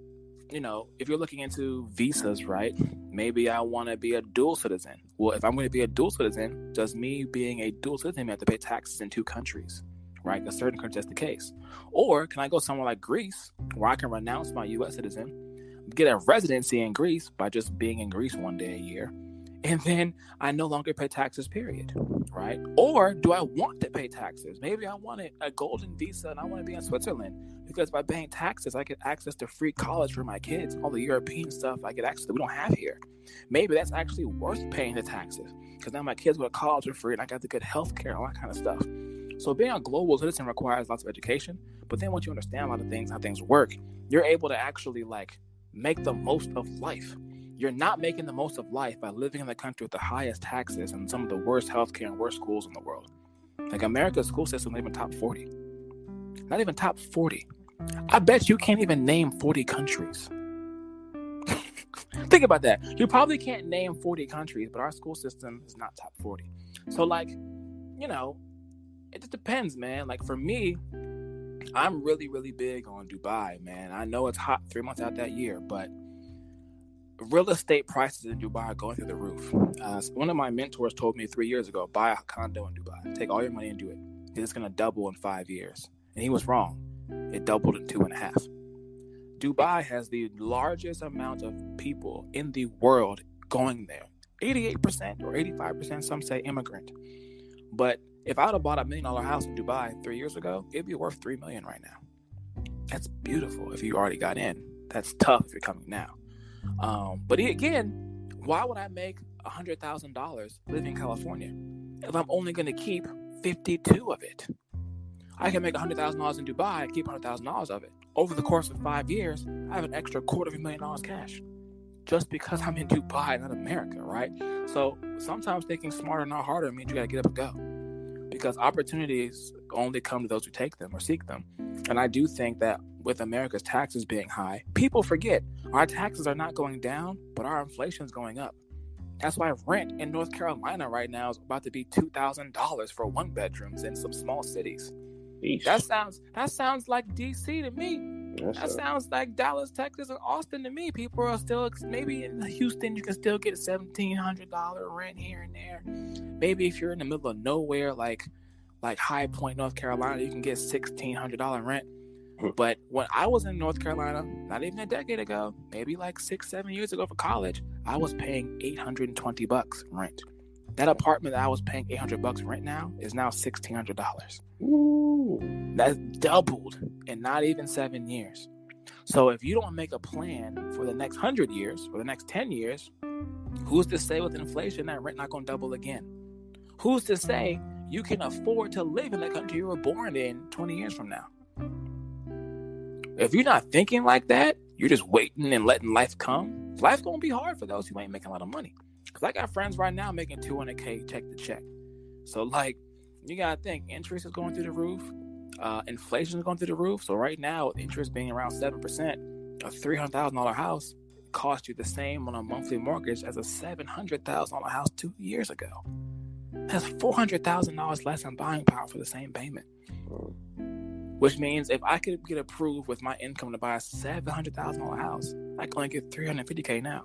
looking into visas, right, maybe I want to be a dual citizen. Well, if I'm going to be a dual citizen, does me being a dual citizen have to pay taxes in 2 countries, right? Because certain countries, that's the case. Or can I go somewhere like Greece, where I can renounce my U.S. citizen, get a residency in Greece by just being in Greece one day a year, and then I no longer pay taxes, period, right? Or do I want to pay taxes? Maybe I want a golden visa and I want to be in Switzerland, because by paying taxes, I get access to free college for my kids, all the European stuff I get access to we don't have here. Maybe that's actually worth paying the taxes, because now my kids go to college for free and I got the good health care and all that kind of stuff. So being a global citizen requires lots of education, but then once you understand a lot of things, how things work, you're able to actually make the most of life. You're not making the most of life by living in the country with the highest taxes and some of the worst healthcare and worst schools in the world. Like America's school system, not even top 40. Not even top 40. I bet you can't even name 40 countries. Think about that. You probably can't name 40 countries, but our school system is not top 40. So it just depends, man. Like for me, I'm really, really big on Dubai, man. I know it's hot 3 months out that year, but real estate prices in Dubai are going through the roof. One of my mentors told me 3 years ago, buy a condo in Dubai. Take all your money and do it. It's going to double in 5 years. And he was wrong. It doubled in 2.5. Dubai has the largest amount of people in the world going there. 88% or 85%, some say immigrant. But if I would have bought $1 million house in Dubai 3 years ago, it'd be worth $3 million right now. That's beautiful if you already got in. That's tough if you're coming now. But again, why would I make $100,000 living in California if I'm only going to keep 52 of it? I can make $100,000 in Dubai and keep $100,000 of it. Over the course of 5 years, I have an extra $250,000 cash just because I'm in Dubai, not America, right? So sometimes thinking smarter, not harder, means you got to get up and go, because opportunities only come to those who take them or seek them. And I do think that with America's taxes being high, people forget our taxes are not going down, but our inflation is going up. That's why rent in North Carolina right now is about to be $2,000 for 1 bedrooms in some small cities. Eesh. That sounds like DC to me. That sounds like Dallas, Texas, and Austin to me. People are still, maybe in Houston you can still get $1,700 rent here and there. Maybe if you're in the middle of nowhere like High Point, North Carolina, you can get $1,600 rent. But when I was in North Carolina, not even a decade ago, maybe like 6-7 years ago for college, I was paying $820 rent. That apartment that I was paying $800 rent now is now $1,600. That's doubled in not even 7 years. So if you don't make a plan for the next 100 years or the next 10 years, who's to say with inflation that rent not going to double again? Who's to say you can afford to live in the country you were born in 20 years from now? If you're not thinking like that, you're just waiting and letting life come. Life's going to be hard for those who ain't making a lot of money. Because I got friends right now making $200K check to check. So, like, you got to think, interest is going through the roof. Inflation is going through the roof. So right now, interest being around 7%, a $300,000 house cost you the same on a monthly mortgage as a $700,000 house 2 years ago. That's $400,000 less in buying power for the same payment. Which means if I could get approved with my income to buy a $700,000 house, I can only get $350K now.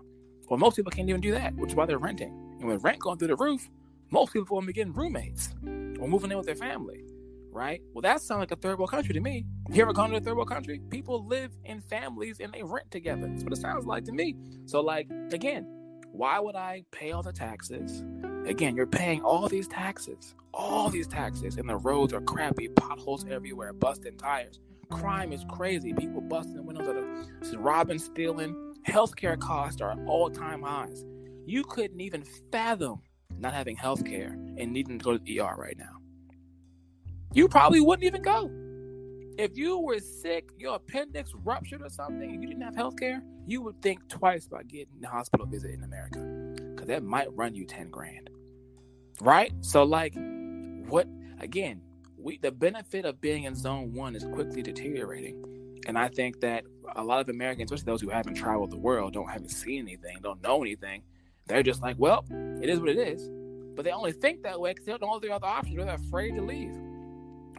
Well, most people can't even do that, which is why they're renting. And with rent going through the roof, most people won't be getting roommates or moving in with their family, right? Well, that sounds like a third world country to me. You ever gone to a third world country? People live in families and they rent together. That's what it sounds like to me. So, like, again, why would I pay all the taxes? Again, you're paying all these taxes, and the roads are crappy, potholes everywhere, busting tires. Crime is crazy. People busting windows out of robbing, stealing. Healthcare costs are all-time highs. You couldn't even fathom not having healthcare and needing to go to the ER right now. You probably wouldn't even go. If you were sick, your appendix ruptured or something, and you didn't have healthcare, you would think twice about getting a hospital visit in America, because that might run you $10,000. Right? So, like, what, again, the benefit of being in zone one is quickly deteriorating. And I think that a lot of Americans, especially those who haven't traveled the world, haven't seen anything, don't know anything, they're just like, well, it is what it is. But they only think that way because they don't know the other options. They're afraid to leave.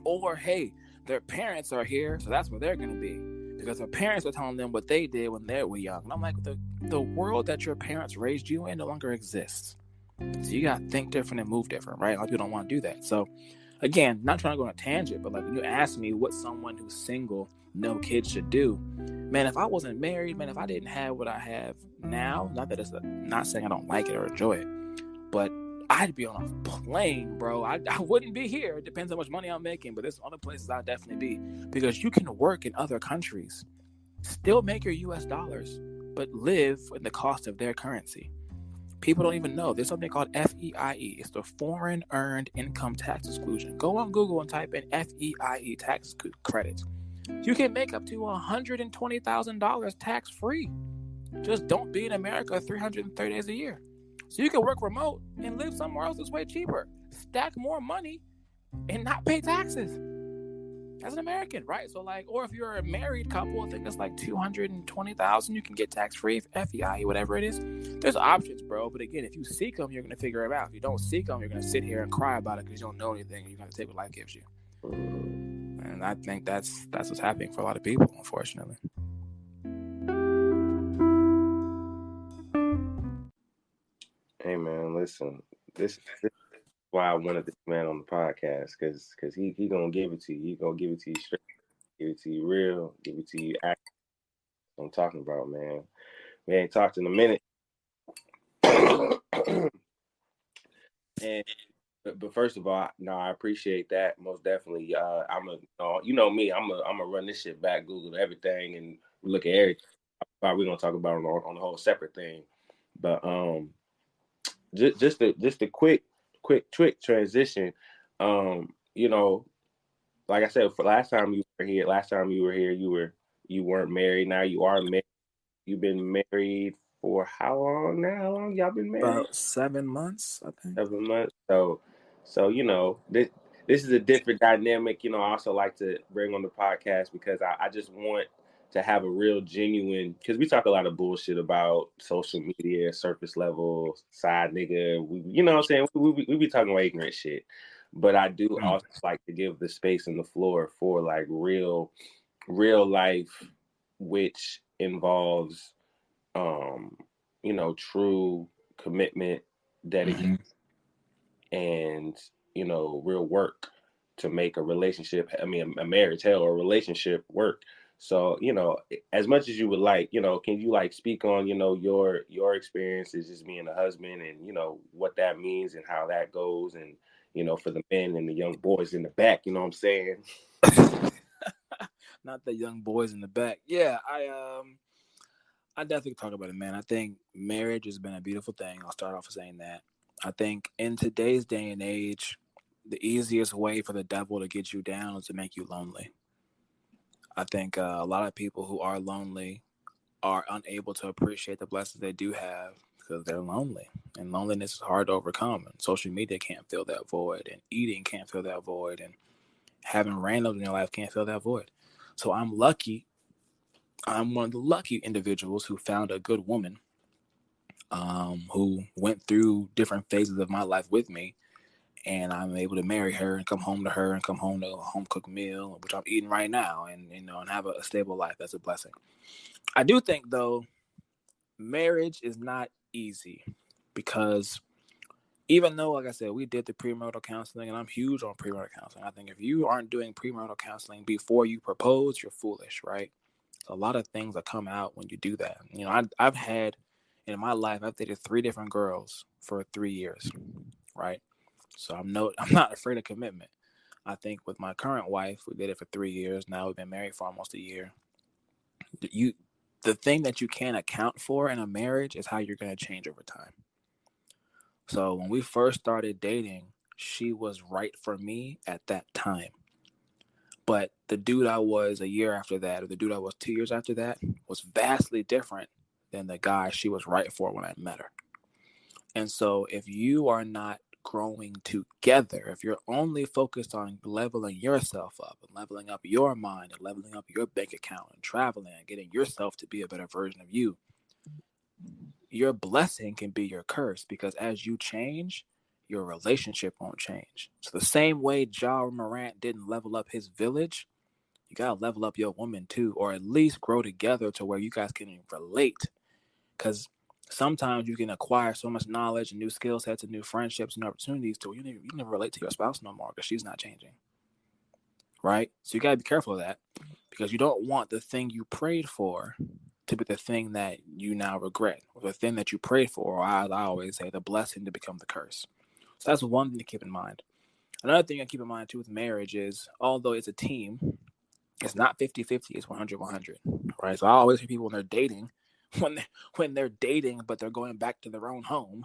Or, hey, their parents are here, so that's where they're going to be. Because their parents are telling them what they did when they were young. And I'm like, the world that your parents raised you in no longer exists. So you got to think different and move different, right? A lot of people don't want to do that. So, again, not trying to go on a tangent, but like when you ask me what someone who's single, no kids should do, man, if I wasn't married, man, if I didn't have what I have now, not saying I don't like it or enjoy it, but I'd be on a plane, bro. I wouldn't be here. It depends how much money I'm making, but there's other places I'd definitely be, because you can work in other countries, still make your US dollars, but live in the cost of their currency. People don't even know. There's something called FEIE. It's the Foreign Earned Income Tax Exclusion. Go on Google and type in FEIE tax credits. You can make up to $120,000 tax-free. Just don't be in America 330 days a year. So you can work remote and live somewhere else that's way cheaper. Stack more money and not pay taxes. As an American, right? So, like, or if you're a married couple, I think it's like $220,000. You can get tax-free, FEI, whatever it is. There's options, bro. But again, if you seek them, you're gonna figure it out. If you don't seek them, you're gonna sit here and cry about it because you don't know anything. You're gonna take what life gives you. And I think that's what's happening for a lot of people, unfortunately. Hey man, listen. This is why I wanted this man on the podcast, because he gonna give it to you. He gonna give it to you straight, give it to you real, give it to you. I'm talking about, man. We ain't talked in a minute. But first of all, no, I appreciate that most definitely. You know me, I'm gonna run this shit back, Google everything, and look at everything. We're gonna talk about it on the whole separate thing, but just a quick transition. You know, like I said, for last time you were here, you weren't married. Now you are married. You've been married for how long now? How long y'all been married? About 7 months, I think. 7 months. So you know, this is a different dynamic. You know, I also like to bring on the podcast because I just want to have a real genuine, because we talk a lot of bullshit about social media, surface level, side nigga. You know what I'm saying? We be talking about ignorant shit. But I do also like to give the space and the floor for like real life, which involves you know, true commitment, dedication, and you know, real work. to make a relationship, a marriage, hell, or a relationship work. So, as much as you would like, can you like speak on, your experiences just being a husband and, what that means and how that goes and, for the men and the young boys in the back, you know what I'm saying? Not the young boys in the back. Yeah, I definitely talk about it, man. I think marriage has been a beautiful thing. I'll start off with saying that. I think in today's day and age, the easiest way for the devil to get you down is to make you lonely. I think a lot of people who are lonely are unable to appreciate the blessings they do have because they're lonely. And loneliness is hard to overcome. And social media can't fill that void. And eating can't fill that void. And having randoms in your life can't fill that void. So I'm lucky. I'm one of the lucky individuals who found a good woman who went through different phases of my life with me. And I'm able to marry her and come home to her and come home to a home cooked meal, which I'm eating right now, and and have a stable life. That's a blessing. I do think though, marriage is not easy because even though, like I said, we did the premarital counseling, and I'm huge on premarital counseling. I think if you aren't doing premarital counseling before you propose, you're foolish, right? So a lot of things that come out when you do that. I've had in my life, I've dated 3 different girls for 3 years, right? So I'm not afraid of commitment. I think with my current wife, we did it for 3 years. Now we've been married for almost a year. You, the thing that you can't account for in a marriage is how you're going to change over time. So when we first started dating, she was right for me at that time. But the dude I was a year after that, or the dude I was 2 years after that, was vastly different than the guy she was right for when I met her. And so if you are not growing together, if you're only focused on leveling yourself up and leveling up your mind and leveling up your bank account and traveling and getting yourself to be a better version of you, your blessing can be your curse, because as you change, your relationship won't change. So the same way Morant didn't level up his village, you gotta level up your woman too, or at least grow together to where you guys can relate. Because sometimes you can acquire so much knowledge and new skill sets and new friendships and opportunities to where you never relate to your spouse no more because she's not changing, right? So you gotta be careful of that, because you don't want the thing you prayed for to be the thing that you now regret, or the thing that you prayed for, or as I always say, the blessing to become the curse. So that's one thing to keep in mind. Another thing I keep in mind too with marriage is, although it's a team, it's not 50-50, it's 100-100, right? So I always hear people when they're dating, when they're dating, but they're going back to their own home,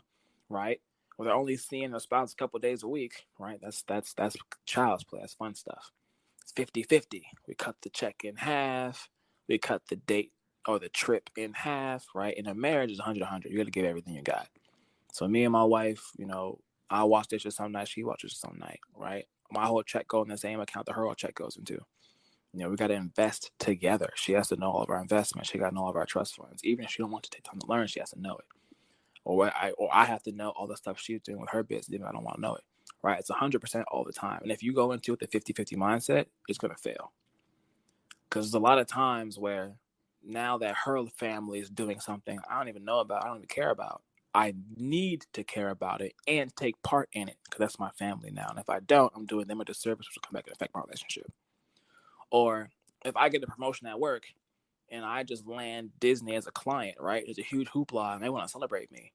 right? Or they're only seeing their spouse a couple of days a week, right? That's child's play. That's fun stuff. It's 50-50. We cut the check in half. We cut the date or the trip in half, right? In a marriage, is 100-100. You got to give everything you got. So me and my wife, I wash dishes some night, she washes some night, right? My whole check goes in the same account that her whole check goes into. We got to invest together. She has to know all of our investments. She got to know all of our trust funds. Even if she don't want to take time to learn, she has to know it. Or I have to know all the stuff she's doing with her business, even if I don't want to know it. Right? It's 100% all the time. And if you go into it with the 50-50 mindset, it's going to fail. Because there's a lot of times where now that her family is doing something I don't even know about, I don't even care about, I need to care about it and take part in it because that's my family now. And if I don't, I'm doing them a disservice, which will come back and affect my relationship. Or if I get a promotion at work and I just land Disney as a client, right? There's a huge hoopla and they want to celebrate me.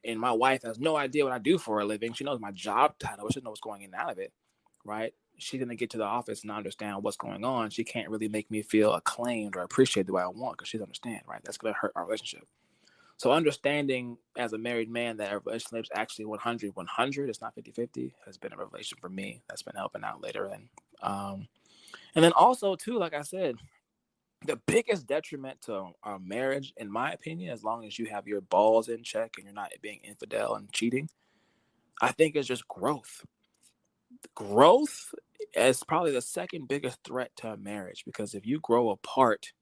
And my wife has no idea what I do for a living. She knows my job title, but she doesn't know what's going in and out of it, right? She's going to get to the office and understand what's going on. She can't really make me feel acclaimed or appreciated the way I want because she doesn't understand, right? That's going to hurt our relationship. So understanding as a married man that our relationship is actually 100-100, it's not 50-50, has been a revelation for me. That's been helping out later. And then also, too, like I said, the biggest detriment to our marriage, in my opinion, as long as you have your balls in check and you're not being infidel and cheating, I think is just growth. Growth is probably the second biggest threat to a marriage, because if you grow apart,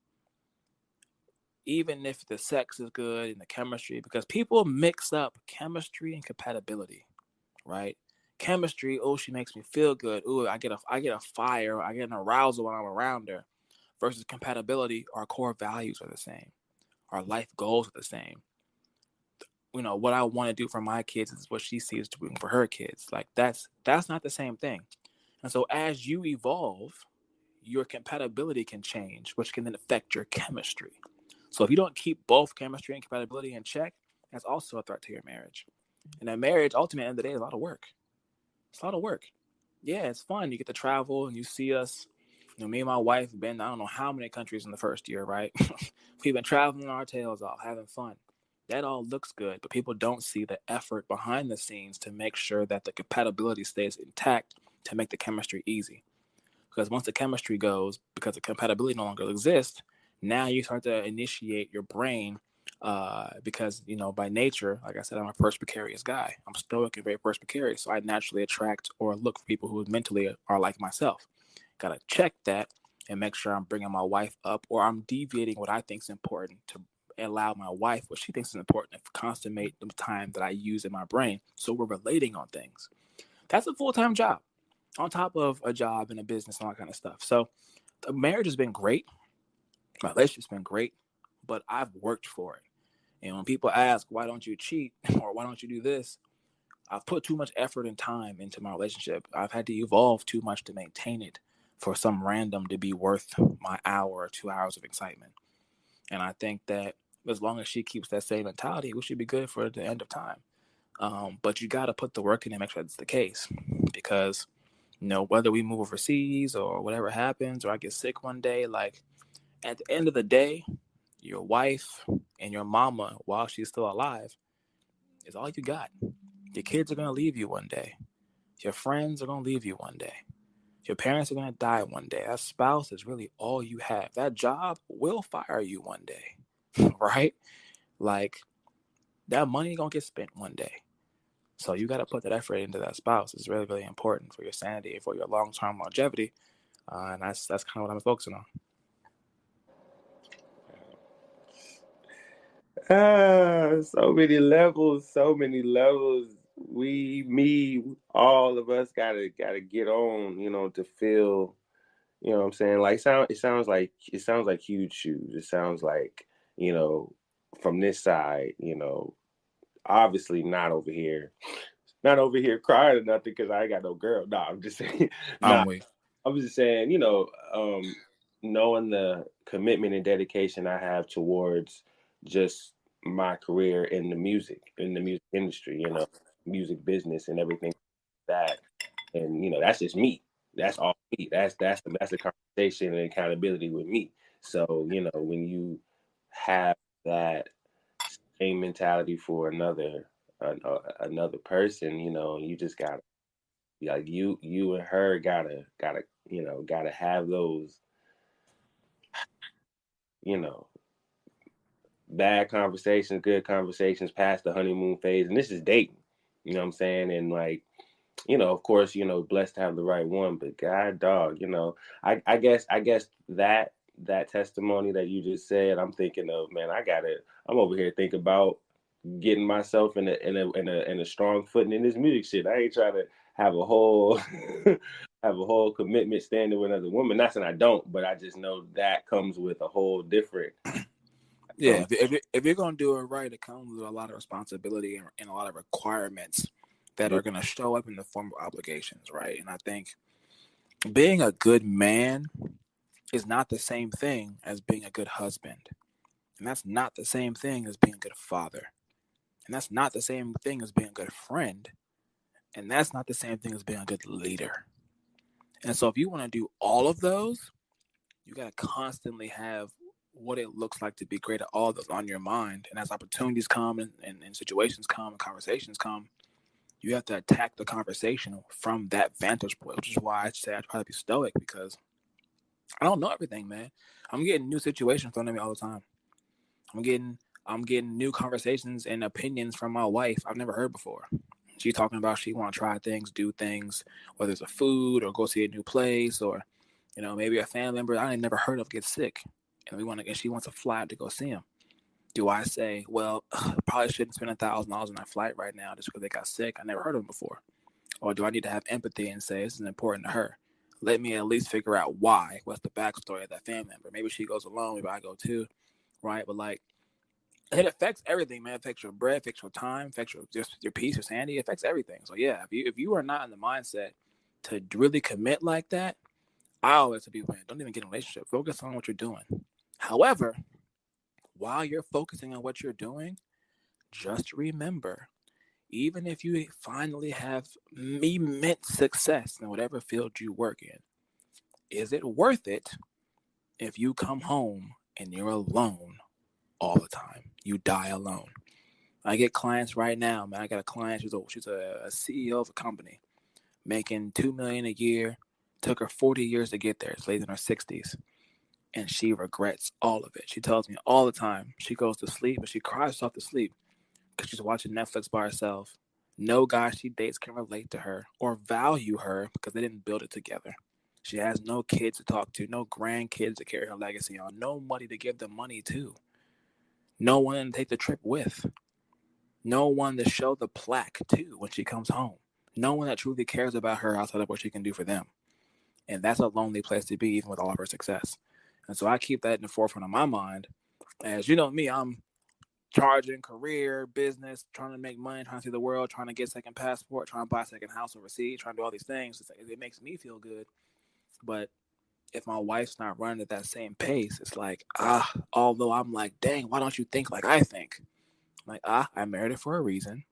even if the sex is good and the chemistry, because people mix up chemistry and compatibility, right? Chemistry, oh, she makes me feel good. Oh, I get a fire, I get an arousal when I'm around her. Versus compatibility, our core values are the same. Our life goals are the same. What I want to do for my kids is what she sees doing for her kids. Like that's not the same thing. And so as you evolve, your compatibility can change, which can then affect your chemistry. So if you don't keep both chemistry and compatibility in check, that's also a threat to your marriage. And a marriage, ultimately, at the end of the day, is a lot of work. It's a lot of work. Yeah, it's fun. You get to travel and you see us. Me and my wife have been, I don't know how many countries in the first year, right? We've been traveling our tails off, having fun. That all looks good, but people don't see the effort behind the scenes to make sure that the compatibility stays intact to make the chemistry easy. Because once the chemistry goes, because the compatibility no longer exists, now you start to initiate your brain. Because by nature, like I said, I'm a perspicarious guy. I'm stoic and very perspicarious, so I naturally attract or look for people who mentally are like myself. Gotta check that and make sure I'm bringing my wife up, or I'm deviating what I think is important to allow my wife what she thinks is important to consummate the time that I use in my brain. So we're relating on things. That's a full-time job on top of a job and a business and all that kind of stuff. So the marriage has been great. My relationship's been great, but I've worked for it. And when people ask, why don't you cheat or why don't you do this? I've put too much effort and time into my relationship. I've had to evolve too much to maintain it for some random to be worth my hour or 2 hours of excitement. And I think that as long as she keeps that same mentality, we should be good for the end of time. But you got to put the work in and make sure that's the case, because whether we move overseas or whatever happens, or I get sick one day, like at the end of the day, your wife and your mama, while she's still alive, is all you got. Your kids are going to leave you one day. Your friends are going to leave you one day. Your parents are going to die one day. That spouse is really all you have. That job will fire you one day, right? Like, that money going to get spent one day. So you got to put that effort into that spouse. It's really, really important for your sanity and for your long-term longevity. And that's kind of what I'm focusing on. So many levels, so many levels. All of us gotta get on, to feel, what I'm saying? Like it sounds like huge shoes. It sounds like, from this side, obviously not over here crying or nothing because I ain't got no girl. No, I'm just saying. I'm Nah, weak. I was just saying, knowing the commitment and dedication I have towards just my career in the music industry, music business and everything like that. And that's just me. That's all me. That's the conversation and accountability with me. So, when you have that same mentality for another person, you just gotta, like, you and her gotta have those, you know bad conversations, good conversations past the honeymoon phase. And this is dating, you know what I'm saying? And, like, of course, blessed to have the right one, but God dog, I guess that testimony that you just said, I'm thinking of, man, I'm over here thinking about getting myself in a strong footing in this music shit. I ain't trying to have a whole have a whole commitment standing with another woman. Not saying I don't, but I just know that comes with a whole different. Yeah, if you're going to do it right, it comes with a lot of responsibility and a lot of requirements that are going to show up in the form of obligations, right? And I think being a good man is not the same thing as being a good husband. And that's not the same thing as being a good father. And that's not the same thing as being a good friend. And that's not the same thing as being a good leader. And so if you want to do all of those, you got to constantly have what it looks like to be great at all of those on your mind. And as opportunities come and situations come and conversations come, you have to attack the conversation from that vantage point, which is why I say I try to be stoic, because I don't know everything, man. I'm getting new situations thrown at me all the time. I'm getting new conversations and opinions from my wife I've never heard before. She's talking about she want to try things, do things, whether it's a food or go see a new place, or maybe a family member I ain't never heard of gets sick, and she wants a flight to go see him. Do I say, well, probably shouldn't spend $1,000 on that flight right now just because they got sick? I never heard of them before. Or do I need to have empathy and say this is important to her? Let me at least figure out why. What's the backstory of that family member? Maybe she goes alone. Maybe I go too, right? But like, it affects everything, man. It affects your bread, affects your time, affects your peace, your sanity. It affects everything. So yeah, if you are not in the mindset to really commit like that, I always tell people, man, don't even get in a relationship. Focus on what you're doing. However, while you're focusing on what you're doing, just remember, even if you finally have immense success in whatever field you work in, is it worth it if you come home and you're alone all the time? You die alone. I get clients right now, man. I got a client. She's a CEO of a company, making $2 million a year. Took her 40 years to get there. She's late in her 60s, and she regrets all of it. She tells me all the time. She goes to sleep, but she cries herself to sleep because she's watching Netflix by herself. No guy she dates can relate to her or value her because they didn't build it together. She has no kids to talk to, no grandkids to carry her legacy on, no money to give the money to, no one to take the trip with, no one to show the plaque to when she comes home, no one that truly cares about her outside of what she can do for them. And that's a lonely place to be, even with all of her success. And so I keep that in the forefront of my mind. As you know me, I'm charging, career, business, trying to make money, trying to see the world, trying to get a second passport, trying to buy a second house overseas, trying to do all these things. It makes me feel good. But if my wife's not running at that same pace, it's like, although I'm like, dang, why don't you think like I think? I'm like, I married her for a reason.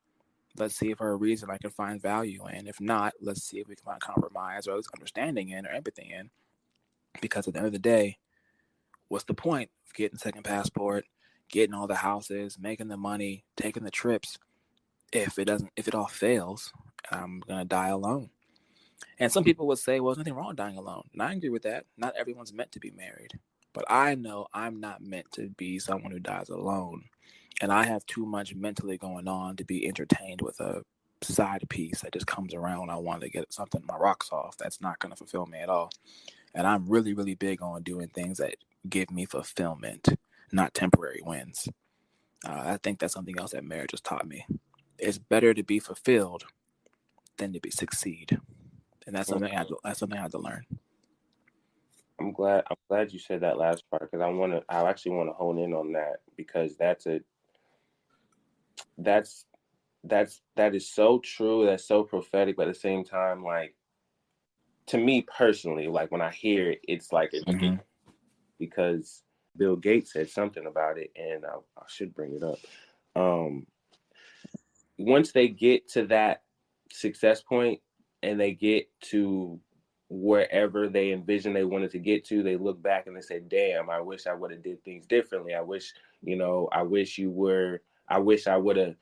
Let's see if for a reason I can find value in. If not, let's see if we can find compromise or at least understanding in or empathy in. Because at the end of the day, what's the point of getting a second passport, getting all the houses, making the money, taking the trips, if it all fails, I'm gonna die alone. And some people would say, well, there's nothing wrong with dying alone. And I agree with that. Not everyone's meant to be married. But I know I'm not meant to be someone who dies alone. And I have too much mentally going on to be entertained with a side piece that just comes around when I want to get something, my rocks off. That's not going to fulfill me at all. And I'm really, really big on doing things that give me fulfillment, not temporary wins. I think that's something else that marriage has taught me. It's better to be fulfilled than to be succeed. And that's something I had to learn. I'm glad you said that last part because I actually want to hone in on that because that's that is so true. That's so prophetic, but at the same time, like to me personally, like when I hear it, it's like it's because Bill Gates said something about it, and I should bring it up. Um, Once they get to that success point and they get to wherever they envision they wanted to get to, they look back and they say, damn, I wish I would have did things differently. I wish, I wish I would have,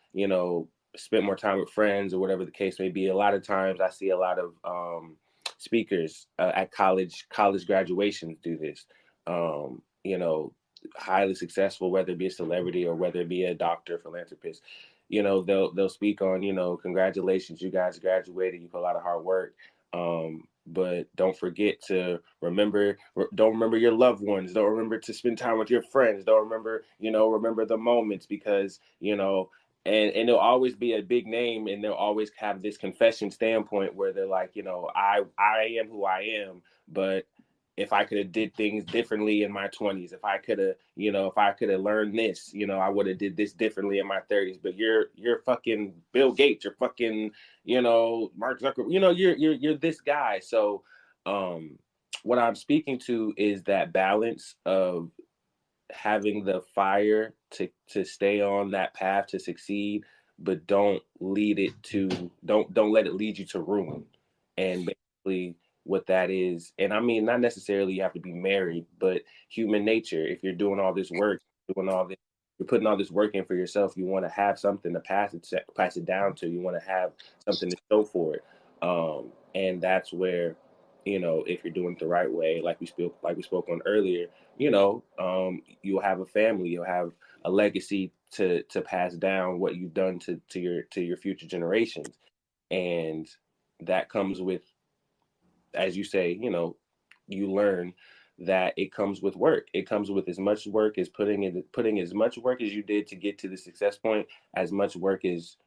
spent more time with friends or whatever the case may be. A lot of times I see a lot of speakers at college graduations do this. Highly successful, whether it be a celebrity or whether it be a doctor, philanthropist, they'll speak on, congratulations, you guys graduated, you put a lot of hard work. But don't forget to don't remember your loved ones, don't remember to spend time with your friends, don't remember, remember the moments because, and there'll always be a big name and they'll always have this confession standpoint where they're like, I am who I am, but if I could have did things differently in my 20s, if I could have learned this, I would have did this differently in my 30s. But you're fucking Bill Gates, you're fucking, Mark Zuckerberg, you're this guy. So what I'm speaking to is that balance of having the fire to stay on that path to succeed, but don't let it lead you to ruin. And basically what that is, and I mean not necessarily you have to be married, but human nature. If you're doing all this work, doing all this, you're putting all this work in for yourself, you want to have something to pass it down to. You want to have something to show for it. And that's where, if you're doing it the right way, like we spoke on earlier, you'll have a family, you'll have a legacy to pass down what you've done to your future generations. And that comes with, as you say, you learn that it comes with work. It comes with as much work as putting as much work as you did to get to the success point, as much work as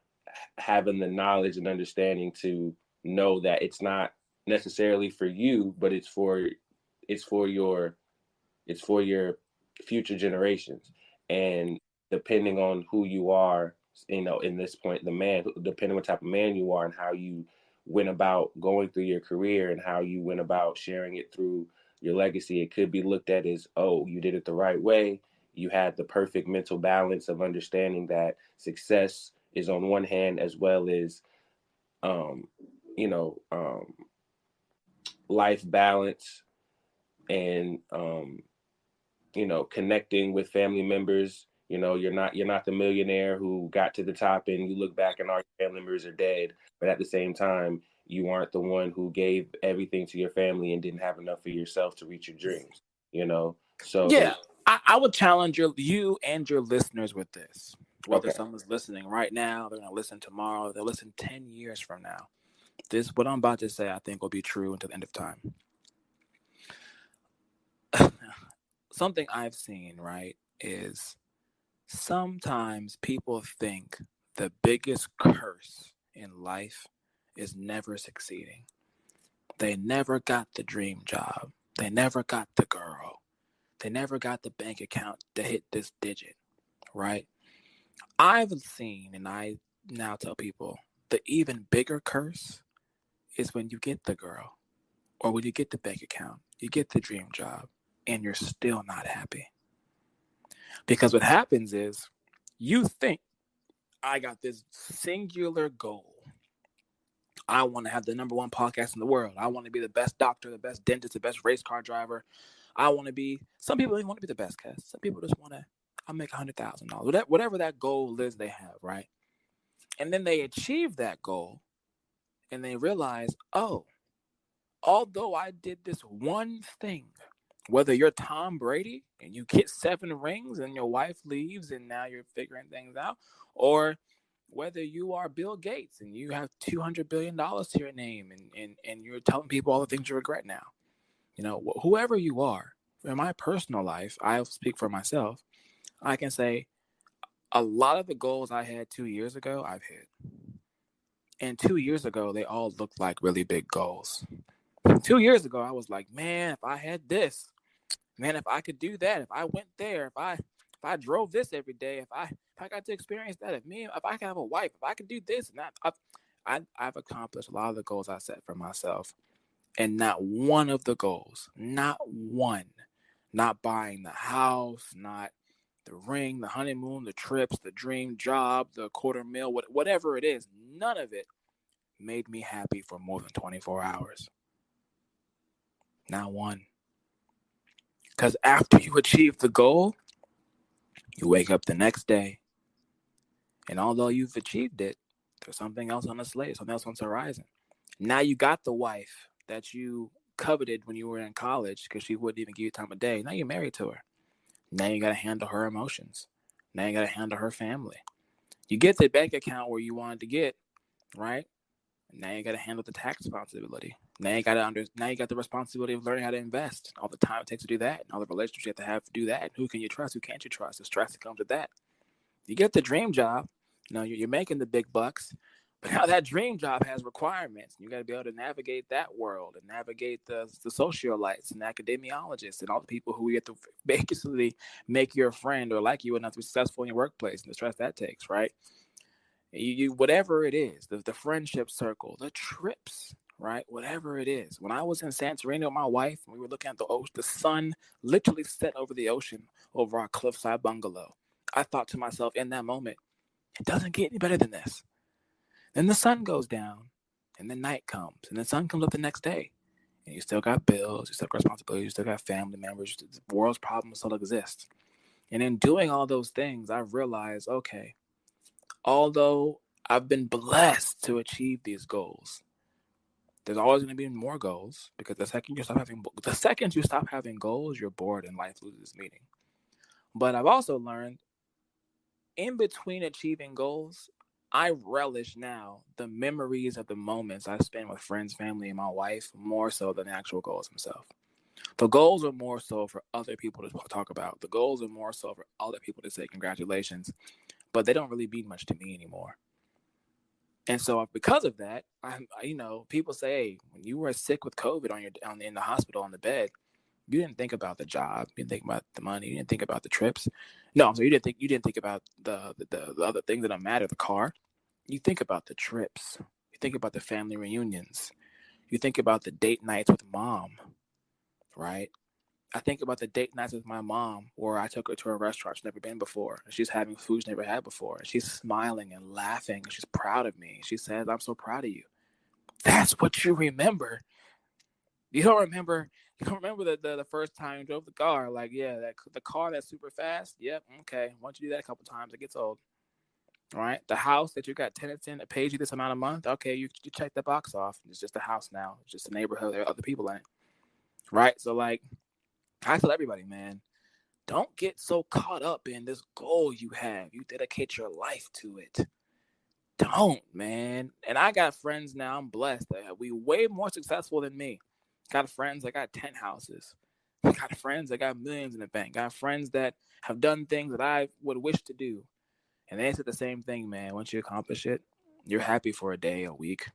having the knowledge and understanding to know that it's not necessarily for you, but it's for your it's for your future generations. And depending on who you are, in this point, the man, depending on what type of man you are and how you went about going through your career and how you went about sharing it through your legacy, it could be looked at as, oh, you did it the right way. You had the perfect mental balance of understanding that success is on one hand, as well as, um, you know, life balance and, connecting with family members. You're not the millionaire who got to the top and you look back and all your family members are dead. But at the same time, you aren't the one who gave everything to your family and didn't have enough for yourself to reach your dreams. So Yeah, I would challenge you and your listeners with this. Whether okay, someone's listening right now, they're going to listen tomorrow, they'll listen 10 years from now. This, what I'm about to say, I think will be true until the end of time. Something I've seen, right, is sometimes people think the biggest curse in life is never succeeding. They never got the dream job. They never got the girl. They never got the bank account to hit this digit, right? I've seen, and I now tell people, the even bigger curse is when you get the girl or when you get the bank account, you get the dream job, and you're still not happy. Because what happens is you think, I got this singular goal. I want to have the number one podcast in the world. I want to be the best doctor, the best dentist, the best race car driver. I want to be, some people don't want to be the best cast. Some people just want to, I'll make $100,000. Whatever that goal is they have, right? And then they achieve that goal and they realize, oh, although I did this one thing, whether you're Tom Brady and you get 7 rings and your wife leaves and now you're figuring things out, or whether you are Bill Gates and you have $200 billion to your name and you're telling people all the things you regret now. Whoever you are, in my personal life, I'll speak for myself. I can say a lot of the goals I had 2 years ago, I've hit. And 2 years ago, they all looked like really big goals. 2 years ago, I was like, man, if I had this, man, if I could do that, if I went there, if I drove this every day, if I got to experience that, if I could have a wife, if I could do this and that, I've accomplished a lot of the goals I set for myself. And not one of the goals, not one, not buying the house, not the ring, the honeymoon, the trips, the dream job, the $250,000, whatever it is, none of it made me happy for more than 24 hours. Not one. Because after you achieve the goal, you wake up the next day, and although you've achieved it, there's something else on the slate, something else on the horizon. Now you got the wife that you coveted when you were in college because she wouldn't even give you time of day. Now you're married to her. Now you got to handle her emotions. Now you got to handle her family. You get the bank account where you wanted to get, right? Now you got to handle the tax responsibility. Now you got the responsibility of learning how to invest. All the time it takes to do that, and all the relationships you have to do that. And who can you trust? Who can't you trust? The stress that comes with that. You get the dream job. You're making the big bucks, but now that dream job has requirements. You got to be able to navigate that world and navigate the socialites and academiologists and all the people who you have to basically make your friend or like you enough to be successful in your workplace and the stress that takes, right? You whatever it is, the friendship circle, the trips, right? Whatever it is. When I was in Santorini with my wife, we were looking at the ocean. The sun literally set over the ocean over our cliffside bungalow. I thought to myself in that moment, it doesn't get any better than this. Then the sun goes down, and the night comes, and the sun comes up the next day, and you still got bills, you still got responsibilities, you still got family members. The world's problems still exist. And in doing all those things, I've realized, okay, although I've been blessed to achieve these goals, there's always going to be more goals because the second you stop having goals, you're bored and life loses meaning. But I've also learned in between achieving goals, I relish now the memories of the moments I spend with friends, family, and my wife more so than the actual goals themselves. The goals are more so for other people to talk about. The goals are more so for other people to say congratulations, but they don't really mean much to me anymore. And so because of that, people say, hey, when you were sick with COVID in the hospital on the bed, you didn't think about the job, you didn't think about the money, you didn't think about the trips. No, I'm sorry, you didn't think about the other things that don't matter, the car. You think about the trips. You think about the family reunions. You think about the date nights with mom, right? I think about the date nights with my mom where I took her to a restaurant she's never been before. And she's having food she's never had before. And she's smiling and laughing. And she's proud of me. She says, I'm so proud of you. That's what you remember. You don't remember the first time you drove the car. Like, yeah, the car that's super fast. Yep, okay. Once you do that a couple times, it gets old. All right. The house that you got tenants in that pays you this amount a month. Okay, you check the box off. It's just a house now. It's just a neighborhood. There are other people in it. Right? So, like, I tell everybody, man, don't get so caught up in this goal you have. You dedicate your life to it. Don't, man. And I got friends now. I'm blessed. We way more successful than me. Got friends that got 10 houses. Got friends that got millions in the bank. Got friends that have done things that I would wish to do. And they said the same thing, man. Once you accomplish it, you're happy for a day, a week.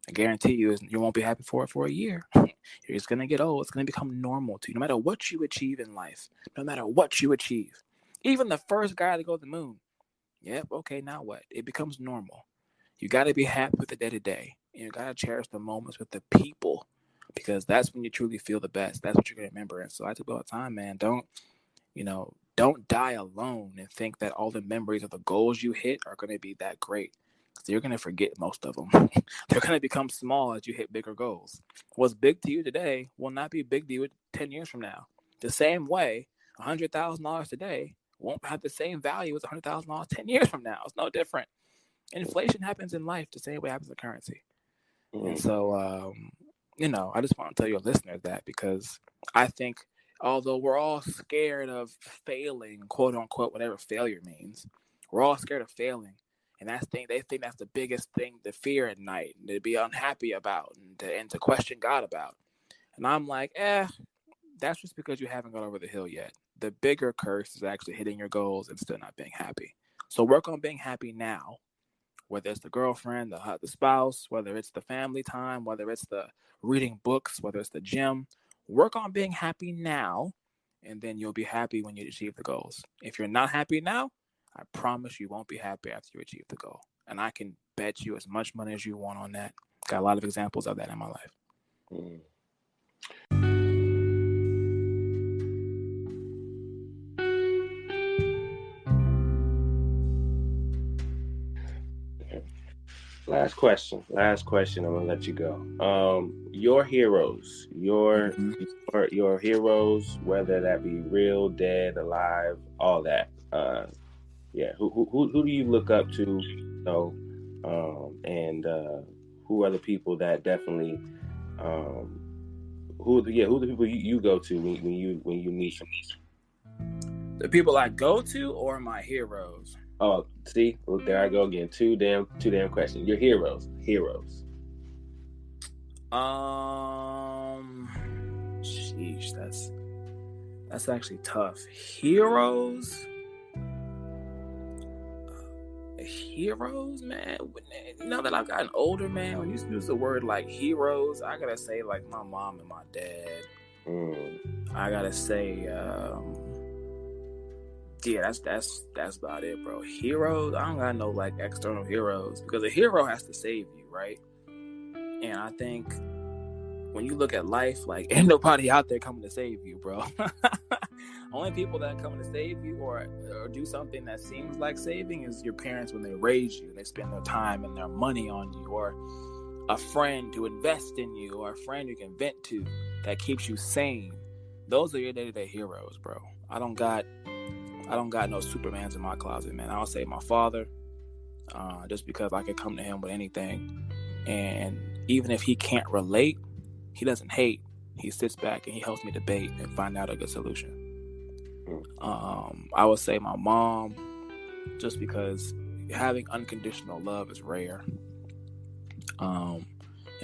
I guarantee you won't be happy for it for a year. You're just going to get old. It's going to become normal to you, no matter what you achieve in life. No matter what you achieve. Even the first guy to go to the moon. Yep, okay, now what? It becomes normal. You got to be happy with the day-to-day. You got to cherish the moments with the people. Because that's when you truly feel the best. That's what you're going to remember. And so I tell people all the time, man, don't die alone and think that all the memories of the goals you hit are going to be that great. So you're going to forget most of them. They're going to become small as you hit bigger goals. What's big to you today will not be big to you 10 years from now. The same way, $100,000 today won't have the same value as $100,000 10 years from now. It's no different. Inflation happens in life the same way it happens in currency. Mm-hmm. And so, I just want to tell your listeners that because I think although we're all scared of failing, quote unquote, whatever failure means, we're all scared of failing. And they think that's the biggest thing to fear at night and to be unhappy about and to question God about. And I'm like, that's just because you haven't got over the hill yet. The bigger curse is actually hitting your goals and still not being happy. So work on being happy now, whether it's the girlfriend, the spouse, whether it's the family time, whether it's the reading books, whether it's the gym. Work on being happy now, and then you'll be happy when you achieve the goals. If you're not happy now, I promise you won't be happy after you achieve the goal. And I can bet you as much money as you want on that. Got a lot of examples of that in my life. Mm. Last question. I'm gonna let you go. Your heroes, your heroes, whether that be real, dead, alive, all that. Who do you look up to? And who are the people that definitely? Who are the people you go to when you meet them? The people I go to or my heroes? Oh, see, look, there I go again. Two damn questions. Your heroes. Sheesh, that's actually tough. Heroes, man. Now that I've gotten older, man, when you use the word like heroes, I gotta say like my mom and my dad. I gotta say, that's about it, bro. Heroes, I don't got no like external heroes because a hero has to save you, right? And I think when you look at life, like ain't nobody out there coming to save you, bro. Only people that come to save you or do something that seems like saving is your parents when they raise you. They spend their time and their money on you, or a friend who invests in you, or a friend you can vent to that keeps you sane. Those are your day-to-day heroes, bro. I don't got no Supermans in my closet, man. I'll say my father, just because I could come to him with anything. And even if he can't relate, he doesn't hate. He sits back and he helps me debate and find out a good solution. I would say my mom, just because having unconditional love is rare. And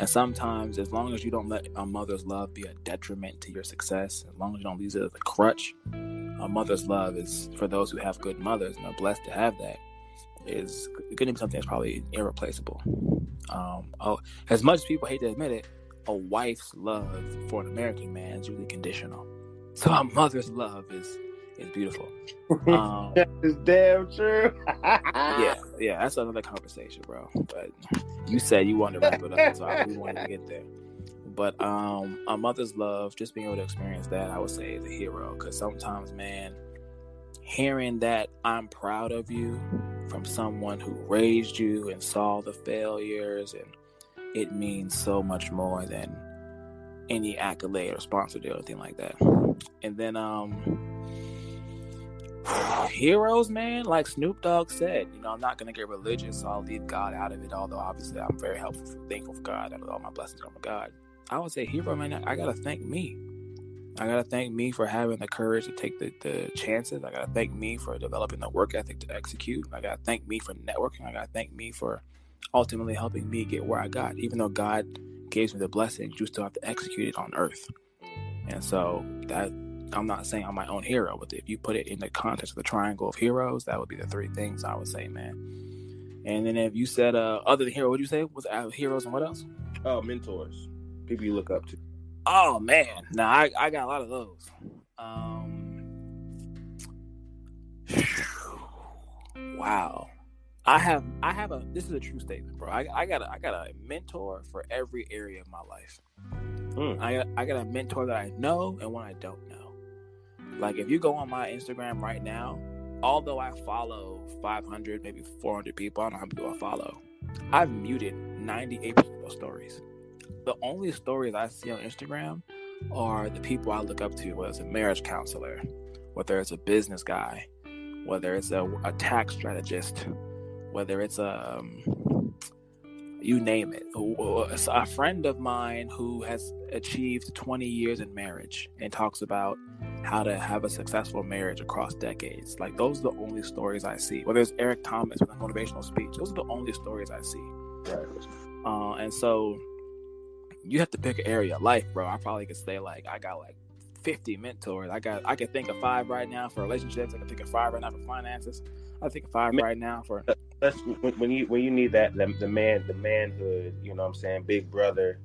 sometimes, as long as you don't let a mother's love be a detriment to your success, as long as you don't use it as a crutch, a mother's love is, for those who have good mothers and are blessed to have that, is going to be something that's probably irreplaceable. As much as people hate to admit it, a wife's love for an American man is usually conditional. So a mother's love is beautiful. It's damn true. Yeah, that's another conversation, bro. But you said you wanted to wrap it up, so we wanted to get there. But a mother's love, just being able to experience that, I would say is a hero. Because sometimes, man, hearing that I'm proud of you from someone who raised you and saw the failures, and it means so much more than any accolade or sponsor deal or anything like that. And then heroes, man, like Snoop Dogg said, I'm not going to get religious, so I'll leave God out of it, although obviously I'm very thankful for God, and all my blessings come from God. I would say hero, man, I got to thank me. I got to thank me for having the courage to take the chances. I got to thank me for developing the work ethic to execute. I got to thank me for networking. I got to thank me for ultimately helping me get where I got. Even though God gives me the blessings, you still have to execute it on earth. And so that, I'm not saying I'm my own hero, but if you put it in the context of the triangle of heroes, that would be the three things I would say, man. And then if you said other than hero, what did you say was heroes and what else? Oh, mentors, people you look up to. Oh man, now I got a lot of those. Wow, I have a. This is a true statement, bro. I got a mentor for every area of my life. I got a mentor that I know and one I don't know. Like if you go on my Instagram right now, although I follow 500, maybe 400 people, I don't know how many people I follow, I've muted 98% of those stories. The only stories I see on Instagram are the people I look up to, whether it's a marriage counselor, whether it's a business guy, whether it's a tax strategist, whether it's you name it. A friend of mine who has achieved 20 years in marriage and talks about how to have a successful marriage across decades. Like those are the only stories I see. Whether it's Eric Thomas with a motivational speech, those are the only stories I see. Right. And so you have to pick an area of life, bro. I probably could say like I got like 50 mentors. I can think of 5 right now for relationships. I can think of 5 right now for finances. I think of 5 right now for. That's when you need that the manhood. You know what I'm saying? Big brother.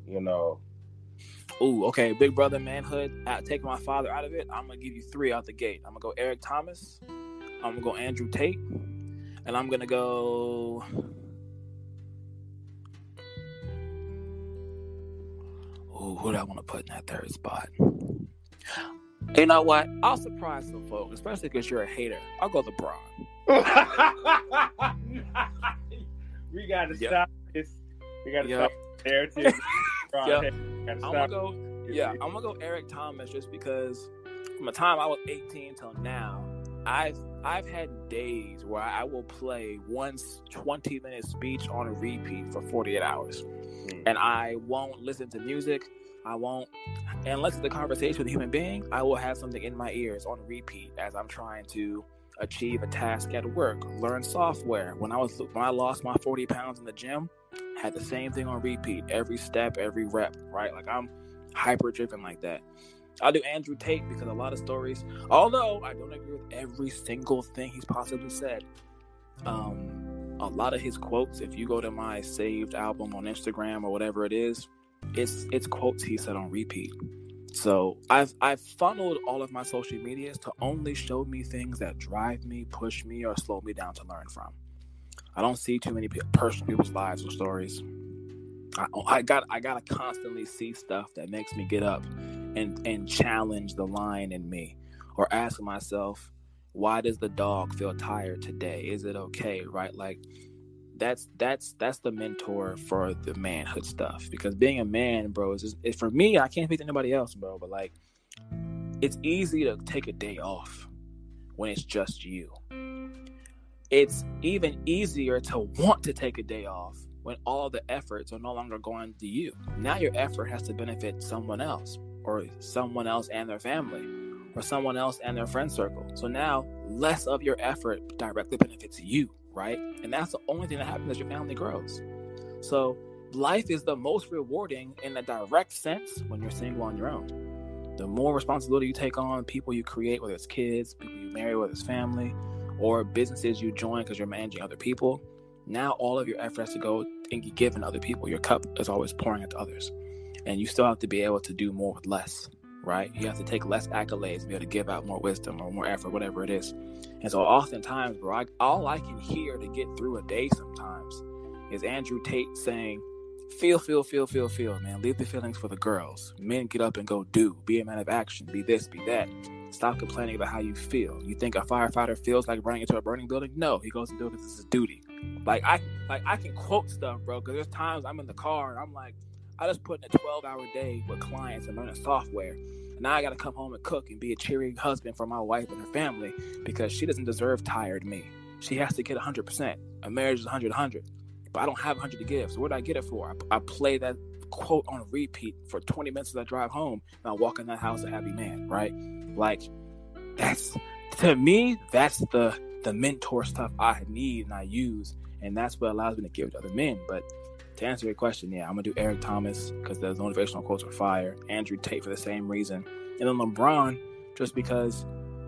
Ooh, okay. Big brother manhood. Taking my father out of it. I'm gonna give you 3 out the gate. I'm gonna go Eric Thomas. I'm gonna go Andrew Tate, and I'm gonna go. Ooh, who do I want to put in that 3rd spot? You know what? I'll surprise some folks, especially because you're a hater. I'll go LeBron. We got to stop this. We got to stop narrative. I'm gonna go Eric Thomas just because from the time I was 18 till now, I've had days where I will play one 20-minute speech on a repeat for 48 hours. And I won't listen to music. I won't, unless it's a conversation with a human being, I will have something in my ears on repeat as I'm trying to achieve a task at work, learn software. When I lost my 40 pounds in the gym, I had the same thing on repeat, every step, every rep, right? Like I'm hyper driven like that. I'll do Andrew Tate because a lot of stories, although I don't agree with every single thing he's possibly said, a lot of his quotes, if you go to my saved album on Instagram or whatever it is, it's quotes he said on repeat. So I've funneled all of my social medias to only show me things that drive me, push me, or slow me down to learn from. I don't see too many personal people's lives or stories. I gotta constantly see stuff that makes me get up and challenge the lion in me, or ask myself, why does the dog feel tired today? Is it okay? Right? Like that's the mentor for the manhood stuff. Because being a man, bro, is for me. I can't speak to anybody else, bro. But like, it's easy to take a day off when it's just you. It's even easier to want to take a day off when all the efforts are no longer going to you. Now your effort has to benefit someone else, or someone else and their family, or someone else and their friend circle. So now less of your effort directly benefits you, right? And that's the only thing that happens as your family grows. So life is the most rewarding in a direct sense when you're single on your own. The more responsibility you take on, people you create, whether it's kids, people you marry, whether it's family, or businesses you join because you're managing other people, now all of your effort has to go and be given other people. Your cup is always pouring into others. And you still have to be able to do more with less, right? You have to take less accolades and be able to give out more wisdom or more effort, whatever it is. And so oftentimes, bro, all I can hear to get through a day sometimes is Andrew Tate saying, feel, man. Leave the feelings for the girls. Men, get up and go do. Be a man of action. Be this, be that. Stop complaining about how you feel. You think a firefighter feels like running into a burning building? No, he goes and do it because it's his duty. Like I can quote stuff, bro, because there's times I'm in the car and I'm like, I just put in a 12-hour day with clients and learning software. Now I got to come home and cook and be a cheery husband for my wife and her family because she doesn't deserve tired me. She has to get 100%. A marriage is 100. But I don't have 100 to give. So what do I get it for? I play that quote on repeat for 20 minutes as I drive home, and I walk in that house a happy man, right? Like, that's, to me, that's the mentor stuff I need and I use, and that's what allows me to give it to other men. But to answer your question, yeah, I'm going to do Eric Thomas because those motivational quotes are fire. Andrew Tate for the same reason. And then LeBron, just because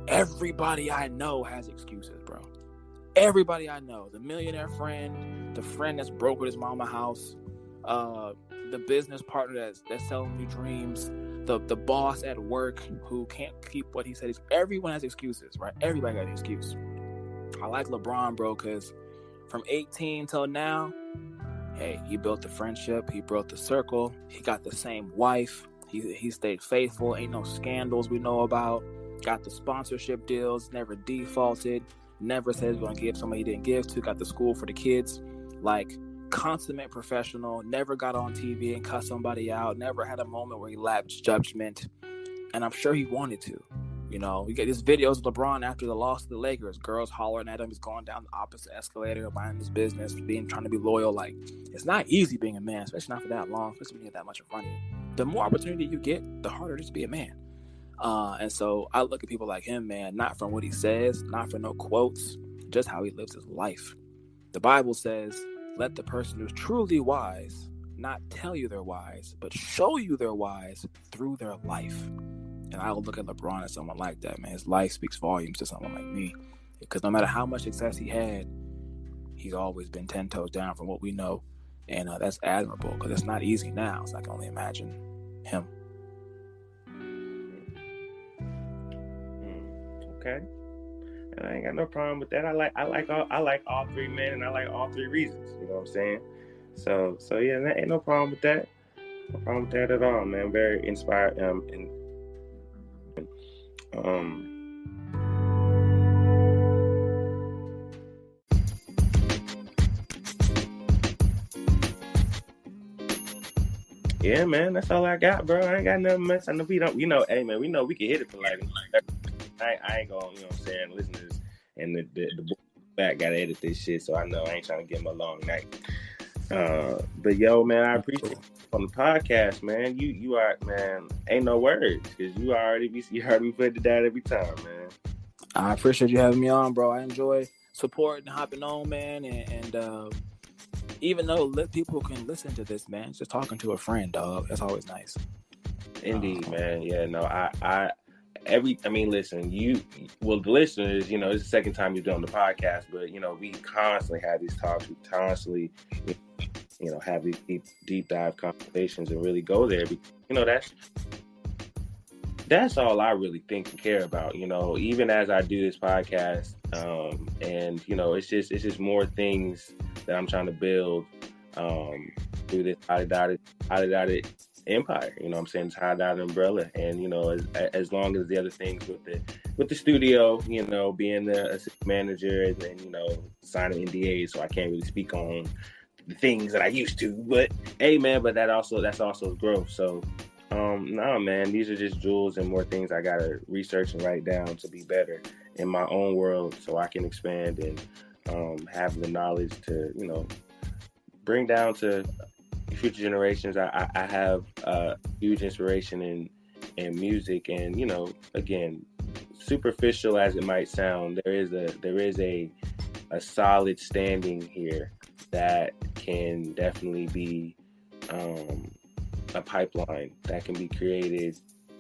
everybody I know has excuses, bro. Everybody I know, the millionaire friend, the friend that's broke with his mama house, the business partner that's selling new dreams, the boss at work who can't keep what he said. Everyone has excuses, right? Everybody got an excuse. I like LeBron, bro, because from 18 till now, hey, he built the friendship, he built the circle, he got the same wife, he stayed faithful, ain't no scandals we know about, got the sponsorship deals, never defaulted, never said he's going to give somebody he didn't give to, got the school for the kids, like, consummate professional, never got on TV and cussed somebody out, never had a moment where he lapsed judgment, and I'm sure he wanted to. You know, we get these videos of LeBron after the loss to the Lakers, girls hollering at him, he's going down the opposite escalator, minding his business, trying to be loyal. Like, it's not easy being a man, especially not for that long, especially when you get that much in front of you. The more opportunity you get, the harder it is to be a man. And so I look at people like him, man, not from what he says, not for no quotes, just how he lives his life. The Bible says, let the person who's truly wise not tell you they're wise, but show you they're wise through their life. And I will look at LeBron as someone like that, man. His life speaks volumes to someone like me. Because no matter how much success he had, he's always been 10 toes down from what we know. And that's admirable because it's not easy now. So I can only imagine him. Okay. And I ain't got no problem with that. I like all three men, and I like all three reasons. You know what I'm saying? So yeah, that ain't no problem with that. No problem with that at all, man. Very inspired. Yeah, man, that's all I got, bro. I ain't got nothing much. I know we don't. Hey, man, we know we can hit it for like. I ain't gonna, you know what I'm saying, listeners and the back gotta edit this shit, so I know I ain't trying to give them a long night. But yo, man, I appreciate you on the podcast, man. You are, man, ain't no words, because you heard me put it down every time, man. I appreciate you having me on, bro. I enjoy supporting and hopping on, man, and even though people can listen to this, man, just talking to a friend, dog, that's always nice. Indeed, man. Yeah, no, listen, the listeners, it's the second time you're doing the podcast, but, we constantly have these talks. We constantly, have these deep dive conversations and really go there. That's all I really think and care about, even as I do this podcast. And, it's just more things that I'm trying to build through this Highly Dotted empire, I'm saying, it's Highly Dotted umbrella. And, as long as the other things with the studio, being the assistant manager and then, signing NDAs, so I can't really speak on the things that I used to. But hey, man, but that's also growth. So no, man, these are just jewels and more things I gotta research and write down to be better in my own world, so I can expand and have the knowledge to, bring down to future generations. I have huge inspiration in music, and again, superficial as it might sound, there is a solid standing here that can definitely be a pipeline that can be created,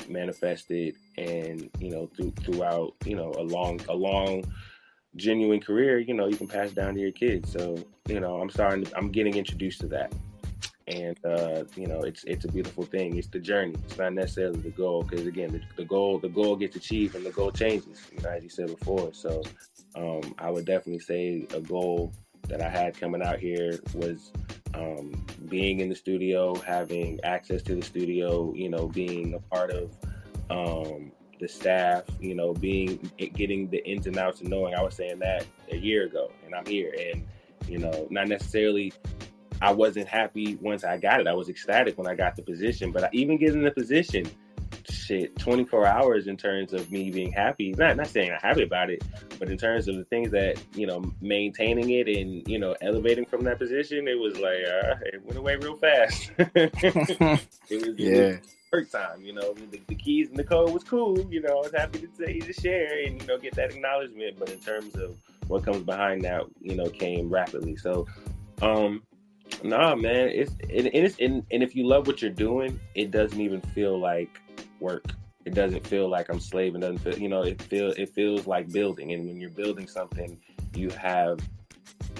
manifested, and throughout a long genuine career, you can pass down to your kids. So I'm getting introduced to that. And it's a beautiful thing. It's the journey. It's not necessarily the goal, because again, the goal gets achieved and the goal changes, as you said before. So I would definitely say a goal that I had coming out here was being in the studio, having access to the studio, being a part of the staff, getting the ins and outs and knowing. I was saying that a year ago, and I'm here, and not necessarily. I wasn't happy once I got it. I was ecstatic when I got the position, but even getting the position, 24 hours in terms of me being happy. Not saying I'm happy about it, but in terms of the things that maintaining it and elevating from that position, it was like it went away real fast. It was work time. The keys and the code was cool. I was happy to share and get that acknowledgement. But in terms of what comes behind that, came rapidly. So, nah, man, it's if you love what you're doing, it doesn't even feel like work. It doesn't feel like I'm slave. It doesn't feel, it feels like building. And when you're building something, you have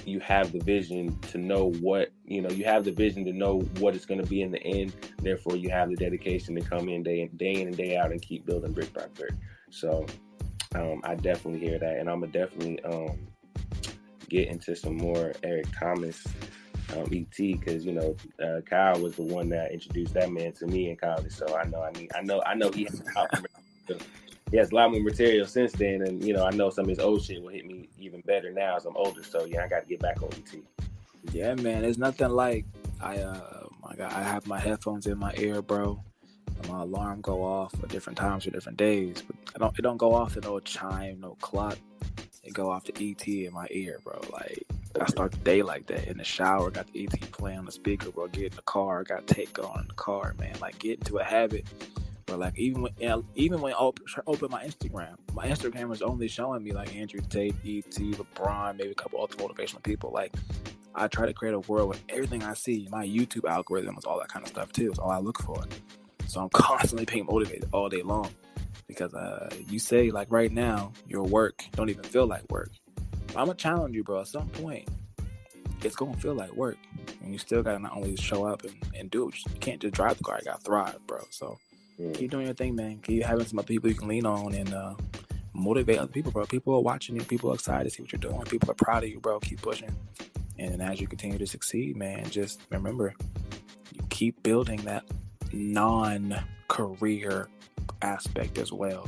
the vision to know what, you have the vision to know what it's going to be in the end. Therefore, you have the dedication to come in day in and day out and keep building brick by brick. So I definitely hear that. And I'm going to definitely get into some more Eric Thomas ET, because Kyle was the one that introduced that man to me in college, so I know he has a lot more material since then, and I know some of his old shit will hit me even better now as I'm older. So I got to get back on ET. Yeah, man, there's nothing like I have my headphones in my ear, bro. And my alarm go off at different times for different days, but it don't go off to no chime, no clock. It go off to ET in my ear, bro. Like, I start the day like that. In the shower, got the ET playing on the speaker, bro. Get in the car, got tape going in the car, man. Like, get into a habit. But like, even when I open my Instagram is only showing me like Andrew Tate, ET, LeBron, maybe a couple other motivational people. Like, I try to create a world where everything I see, my YouTube algorithm is all that kind of stuff too. It's all I look for. So I'm constantly being motivated all day long. Because you say, like, right now, your work don't even feel like work. I'm going to challenge you, bro. At some point, it's going to feel like work. And you still got to not only show up and do it. You can't just drive the car. You got to thrive, bro. So keep doing your thing, man. Keep having some other people you can lean on and motivate other people, bro. People are watching you. People are excited to see what you're doing. People are proud of you, bro. Keep pushing. And as you continue to succeed, man, just remember, you keep building that non-career aspect as well,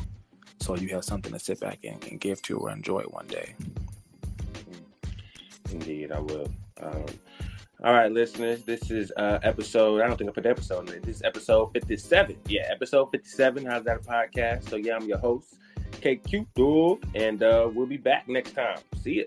so you have something to sit back and give to or enjoy one day. Indeed, I will. All right, listeners, this is episode, I don't think I put the episode in it. This is episode 57. Yeah, episode 57. How's that a podcast? So yeah, I'm your host, KQ Dog, and we'll be back next time. See ya.